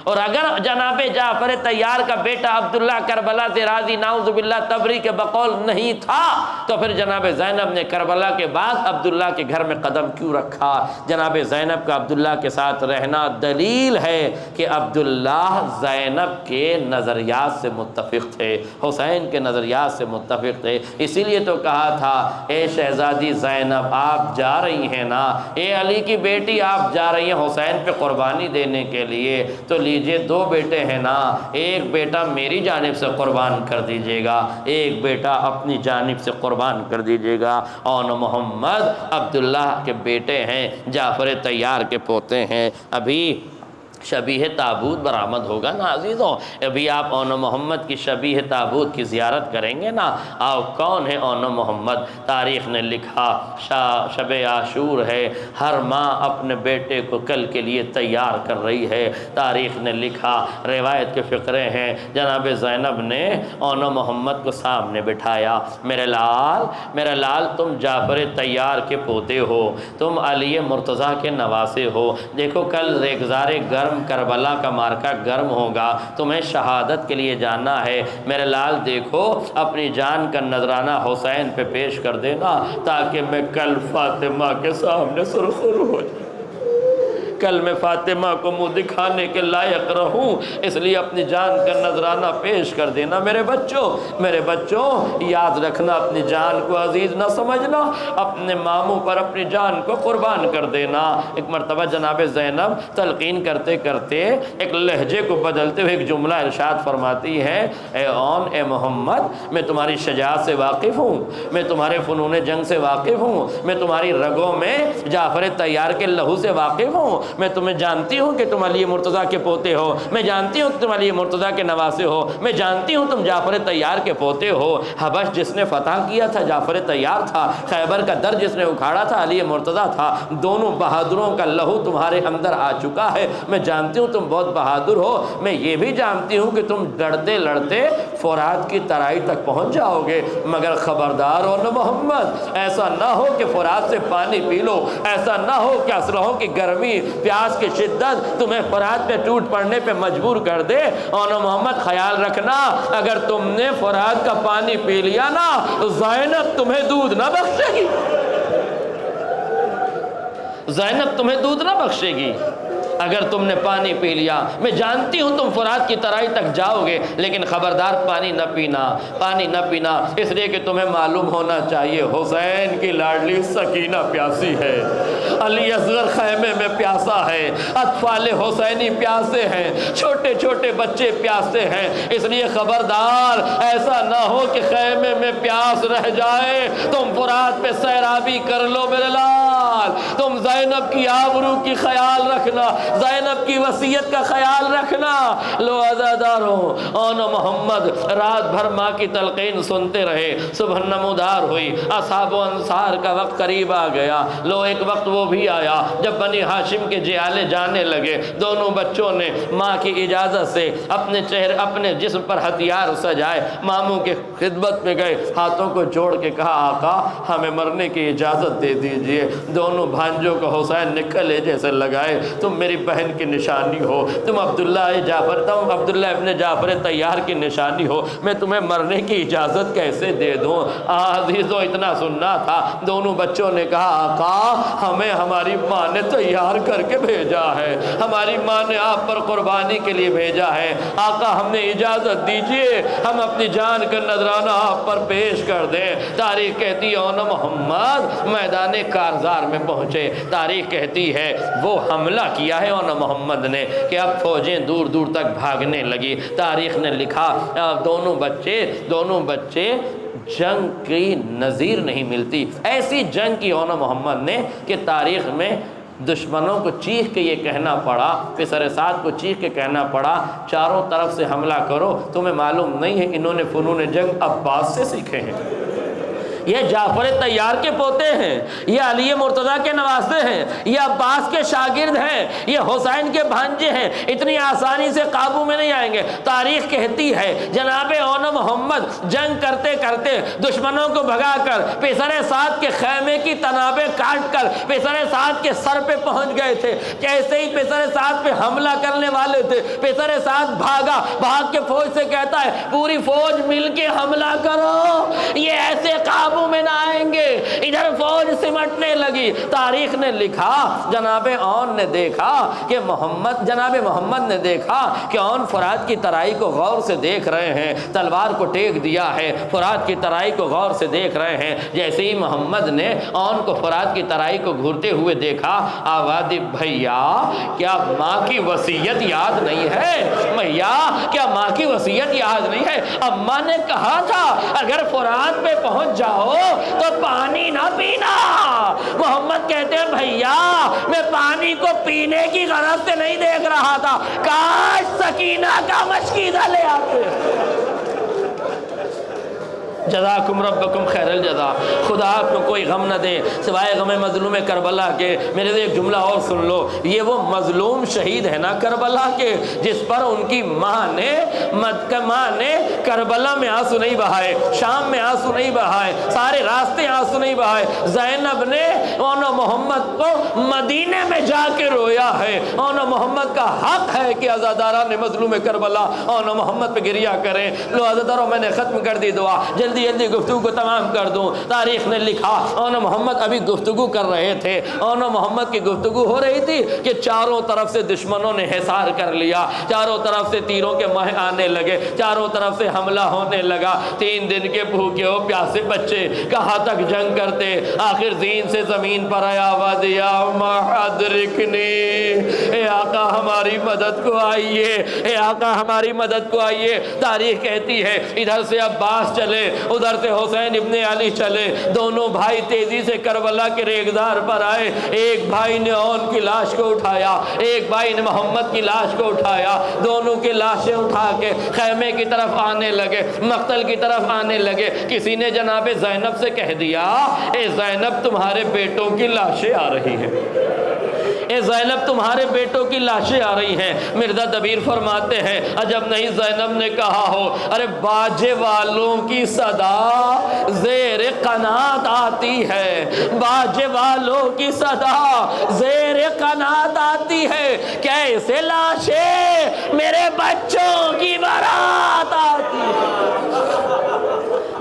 اور اگر جناب جعفر طیار کا بیٹا عبداللہ کربلا سے راضی نعوذ باللہ تبری کے بقول نہیں تھا تو پھر جناب زینب نے کربلا کے بعد عبداللہ کے گھر میں قدم کیوں رکھا؟ جناب زینب کا عبداللہ کے ساتھ رہنا دلیل ہے کہ عبداللہ زینب کے نظریات سے متفق تھے، حسین کے نظریات سے متفق تھے، اسی لیے تو کہا تھا اے شہزادی زینب آپ جا رہی ہیں نا، اے علی کی بیٹی آپ جا رہی ہیں حسین پہ قربانی دینے کے لیے، تو لیجئے دو بیٹے ہیں نا، ایک بیٹا میری جانب سے قربان کر دیجئے گا، ایک بیٹا اپنی جانب سے قربان کر دیجئے گا۔ اور محمد عبداللہ کے بیٹے ہیں، جعفر طیار کے پوتے ہیں۔ ابھی شبیہ تابوت برآمد ہوگا نا عزیزوں، ابھی آپ اون محمد کی شبیہ تابوت کی زیارت کریں گے نا۔ آؤ کون ہے اون محمد؟ تاریخ نے لکھا شب عاشور ہے، ہر ماں اپنے بیٹے کو کل کے لیے تیار کر رہی ہے۔ تاریخ نے لکھا، روایت کے فقرے ہیں، جناب زینب نے اون محمد کو سامنے بٹھایا، میرے لال تم جعفر طیار کے پوتے ہو، تم علی مرتضیٰ کے نواسے ہو، دیکھو کل ریگزار گرم کربلا کا مارکا گرم ہوگا، تمہیں شہادت کے لیے جانا ہے، میرے لال دیکھو اپنی جان کا نذرانہ حسین پہ پیش کر دینا تاکہ میں کل فاطمہ کے سامنے سرخر ہو جاؤں، کل میں فاطمہ کو منہ دکھانے کے لائق رہوں، اس لیے اپنی جان کا نذرانہ پیش کر دینا۔ میرے بچوں یاد رکھنا، اپنی جان کو عزیز نہ سمجھنا، اپنے ماموں پر اپنی جان کو قربان کر دینا۔ ایک مرتبہ جناب زینب تلقین کرتے کرتے ایک لہجے کو بدلتے ہوئے ایک جملہ ارشاد فرماتی ہے، اے محمد میں تمہاری شجاعت سے واقف ہوں، میں تمہارے فنون جنگ سے واقف ہوں، میں تمہاری رگوں میں جعفر طیار کے لہو سے واقف ہوں، میں تمہیں جانتی ہوں کہ تم علی مرتضیٰ کے پوتے ہو، میں جانتی ہوں کہ تم علی مرتضیٰ کے نواسے ہو، میں جانتی ہوں تم جعفر طیار کے پوتے ہو۔ حبش جس نے فتح کیا تھا جعفر طیار تھا، خیبر کا در جس نے اکھاڑا تھا علی مرتضیٰ تھا، دونوں بہادروں کا لہو تمہارے اندر آ چکا ہے، میں جانتی ہوں تم بہت بہادر ہو، میں یہ بھی جانتی ہوں کہ تم لڑتے لڑتے فرات کی ترائی تک پہنچ جاؤ گے، مگر خبردار ہو نہ محمد، ایسا نہ ہو کہ فرات سے پانی پی لو، ایسا نہ ہو کہ اسلحوں کی گرمی پیاس کی شدت تمہیں فرات پہ ٹوٹ پڑنے پہ مجبور کر دے۔ اور محمد خیال رکھنا، اگر تم نے فرات کا پانی پی لیا نا تو زینب تمہیں دودھ نہ بخشے گی، زینب تمہیں دودھ نہ بخشے گی اگر تم نے پانی پی لیا۔ میں جانتی ہوں تم فرات کی ترائی تک جاؤ گے، لیکن خبردار پانی نہ پینا، اس لیے کہ تمہیں معلوم ہونا چاہیے حسین کی لاڈلی سکینہ پیاسی ہے، علی اصغر خیمے میں پیاسا ہے، اطفال حسینی پیاسے ہیں، چھوٹے چھوٹے بچے پیاسے ہیں، اس لیے خبردار ایسا نہ ہو کہ خیمے میں پیاس رہ جائے، تم فرات پہ سیرابی کر لو میرے لال۔ تم زینب کی آبرو کی خیال رکھنا، زینب کی وصیت کا خیال رکھنا۔ لو عزاداروں، اون محمد رات بھر ماں کی تلقین سنتے رہے، صبح نمودار ہوئی، اصحاب و انصار کا وقت قریب آ گیا۔ لو ایک وقت وہ بھی آیا جب بنی ہاشم کے جیالے جانے لگے، دونوں بچوں نے ماں کی اجازت سے اپنے جسم پر ہتھیار سجائے، ماموں کے خدمت میں گئے، ہاتھوں کو جوڑ کے کہا آقا ہمیں مرنے کی اجازت دے دیجئے۔ دونوں بھانجوں کو حسین نے کلیجے سے لگائے، تم میری بہن کی نشانی ہو، تم عبداللہ ابن جعفر طیار کی نشانی ہو، میں تمہیں مرنے کی اجازت کیسے دے دوں؟ عزیزو اتنا سننا تھا، دونوں بچوں نے کہا آقا ہمیں ہماری ماں نے تیار کر کے بھیجا ہے، ہماری ماں نے آپ پر قربانی کے لیے بھیجا ہے، آقا ہمیں اجازت دیجئے ہم اپنی جان کا نذرانہ آپ پر پیش کر دیں۔ تاریخ کہتی ہے اون محمد میدان کارزار میں پہنچے، تاریخ کہتی ہے وہ حملہ کیا ہے اون محمد نے کہ اب فوجیں دور دور تک بھاگنے لگی۔ تاریخ نے لکھا دونوں بچے جنگ کی نظیر نہیں ملتی، ایسی جنگ کی اون محمد نے کہ تاریخ میں دشمنوں کو چیخ کے یہ کہنا پڑا، پسر سعد کو چیخ کے کہنا پڑا چاروں طرف سے حملہ کرو۔ تمہیں معلوم نہیں ہے انہوں نے فنون جنگ عباس سے سیکھے ہیں، یہ جعفر طیار کے پوتے ہیں، یہ علی مرتضیٰ کے نواسے ہیں، یہ عباس کے شاگرد ہیں، یہ حسین کے بھانجے ہیں، اتنی آسانی سے قابو میں نہیں آئیں گے۔ تاریخ کہتی ہے جناب اون محمد جنگ کرتے کرتے دشمنوں کو بھگا کر پسر سعد کے خیمے کی تنابیں کاٹ کر پسر سعد کے سر پہ پہنچ گئے تھے۔ کیسے ہی پسر سعد پہ حملہ کرنے والے تھے، پسر سعد بھاگا، بھاگ کے فوج سے کہتا ہے پوری فوج مل کے حملہ کرو، یہ ایسے قابو میں نہ آئیں گے۔ ادھر فوج سمٹنے لگی۔ تاریخ نے لکھا جناب اون نے دیکھا کہ جناب محمد نے دیکھا کہ اون فرات کی ترائی کو غور سے دیکھ رہے ہیں، تلوار کو ٹیک دیا ہے، فرات کی ترائی کو غور سے دیکھ رہے ہیں۔ جیسے ہی محمد نے اون کو فرات کی ترائی کو گھورتے ہوئے دیکھا، آواز دی بھیا کیا ماں کی وصیت یاد نہیں ہے؟ بھیا کیا ماں کی وصیت یاد نہیں ہے؟ اماں نے کہا تھا اگر فرات پہ پہنچ جاؤ تو پانی نہ پینا۔ محمد کہتے ہیں بھیا میں پانی کو پینے کی غرض سے نہیں دیکھ رہا تھا، کاش سکینہ کا مشکیزہ لے آتے۔ جزاکم ربکم خیر الجزا۔ خدا آپ کو کوئی غم نہ دے سوائے غم مظلوم کربلا کے۔ میرے سے ایک جملہ اور سن لو، یہ وہ مظلوم شہید ہے نا کربلا کے، جس پر ان کی ماں نے کربلا میں آنسو نہیں بہائے، شام میں آنسو نہیں بہائے، سارے راستے آنسو نہیں بہائے۔ زینب نے اون محمد کو مدینے میں جا کے رویا ہے۔ اون محمد کا حق ہے کہ عزاداران مظلوم کربلا اون محمد پہ گریہ کریں۔ لو عزاداروں میں نے ختم کر دی دعا، جلدی گفتگو کو تمام کر دوں۔ تاریخ نے لکھا اون محمد ابھی گفتگو کر رہے تھے، اون محمد کی گفتگو ہو رہی تھی کہ چاروں طرف سے دشمنوں نے حصار کر لیا، چاروں طرف سے تیروں کے مہ آنے لگے، چاروں طرف سے حملہ ہونے لگا۔ 3 دن کے بھوکے ہو پیاسے بچے کہاں تک جنگ کرتے؟ آخر زین سے زمین پر آیا، آواز یا ادرکنی، اے آقا ہماری مدد کو آئیے، اے آقا ہماری مدد کو آئیے۔ تاریخ کہتی ہے ادھر سے عباس چلے، ادھر سے حسین ابن علی چلے، دونوں بھائی تیزی سے کربلا کے ریگدار پر آئے۔ ایک بھائی نے اون کی لاش کو اٹھایا، ایک بھائی نے محمد کی لاش کو اٹھایا، دونوں کی لاشیں اٹھا کے خیمے کی طرف آنے لگے، مقتل کی طرف آنے لگے۔ کسی نے جناب زینب سے کہہ دیا اے زینب تمہارے بیٹوں کی لاشیں آ رہی ہیں، اے زینب تمہارے بیٹوں کی لاشیں آ رہی ہیں۔ مرزا دبیر فرماتے ہیں عجب نہیں زینب نے کہا ہو، ارے باجے والوں کی صدا زیر قنات آتی ہے، باجے والوں کی صدا زیر قنات آتی ہے، کیسے لاشیں میرے بچوں کی بارات آتی ہے،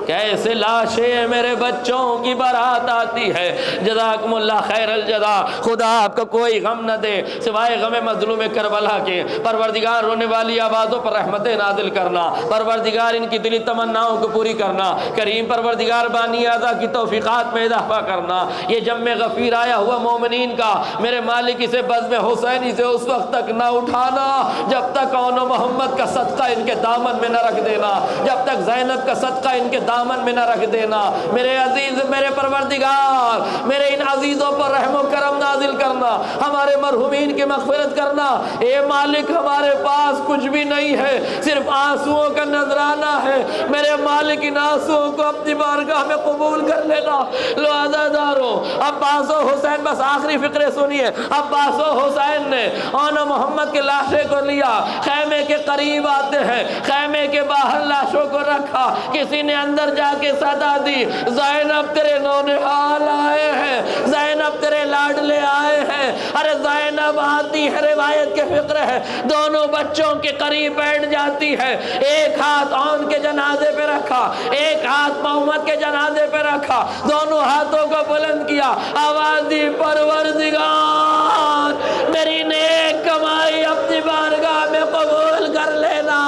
کیسے لاشیں میرے بچوں کی بارات آتی ہے۔ جزاکم اللہ خیر الجزا۔ خدا آپ کا کوئی غم نہ دے سوائے غم مظلوم کربلا کے۔ پروردگار رونے والی آوازوں پر رحمتیں نازل کرنا، پروردگار ان کی دلی تمناؤں کو پوری کرنا، کریم پروردگار بانی اعضا کی توفیقات میں اضافہ کرنا۔ یہ جم غفیر آیا ہوا مومنین کا میرے مالک اسے بزم حسینی سے اس وقت تک نہ اٹھانا جب تک اون محمد کا صدقہ ان کے دامن میں نہ رکھ دینا، جب تک زینب کا صدقہ ان کے دامن میں نہ رکھ دینا۔ میرے عزیز میرے پروردگار میرے ان عزیزوں پر رحم و کرم نازل کرنا، ہمارے مرحومین کی مغفرت کرنا۔ اے مالک ہمارے پاس کچھ بھی نہیں ہے، صرف آنسوؤں کا نذرانہ ہے، میرے مالک ان آنسوؤں کو اپنی بارگاہ میں قبول کر لینا۔ لو عزاداروں عباس و حسین، بس آخری فقرے سنیے۔ عباس و حسین نے اون محمد کے لاشیں کو لیا، خیمے کے قریب آتے ہیں، خیمے کے باہر لاشوں کو رکھا، کسی نے اندر جا کے صدا دی زینب تیرے نونہال آئے ہیں، زینب تیرے لاڈلے آئے ہیں۔ ارے زینب آتی ہے، روایت کے فقر ہے، دونوں بچوں کے قریب بیٹھ جاتی ہے، ایک ہاتھ اون کے جنازے پہ رکھا، ایک ہاتھ محمد کے جنازے پہ رکھا، دونوں ہاتھوں کو بلند کیا، آواز دی پروردگار میری نیک کمائی اپنی بارگاہ میں قبول کر لینا۔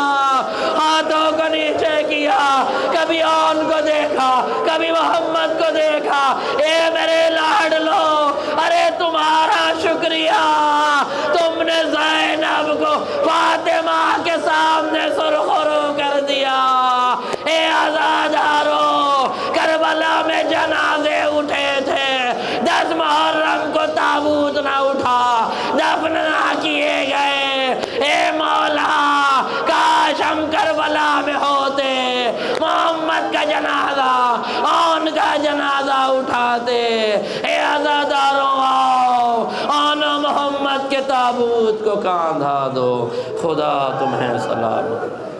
ہاتھوں کو نیچے کیا، کبھی اون کو دیکھا، کبھی محمد کو دیکھا، اے میرے لاڈلو ارے تمہارا شکریہ، تم نے زینب کو فاطمہ کے سامنے سرخرو کر دیا۔ اے عزادارو کربلا میں جنازے اٹھے تھے، 10 محرم کو تابوت نہ اٹھا، دفن نہ کیے گئے۔ اے مولا کاش ہم کربلا میں ہوتے، محمد کا جنازہ، اون کا جنازہ فرماتے اے عزاداروں آؤ، آنا محمد کے تابوت کو کاندھا دو، خدا تمہیں سلام۔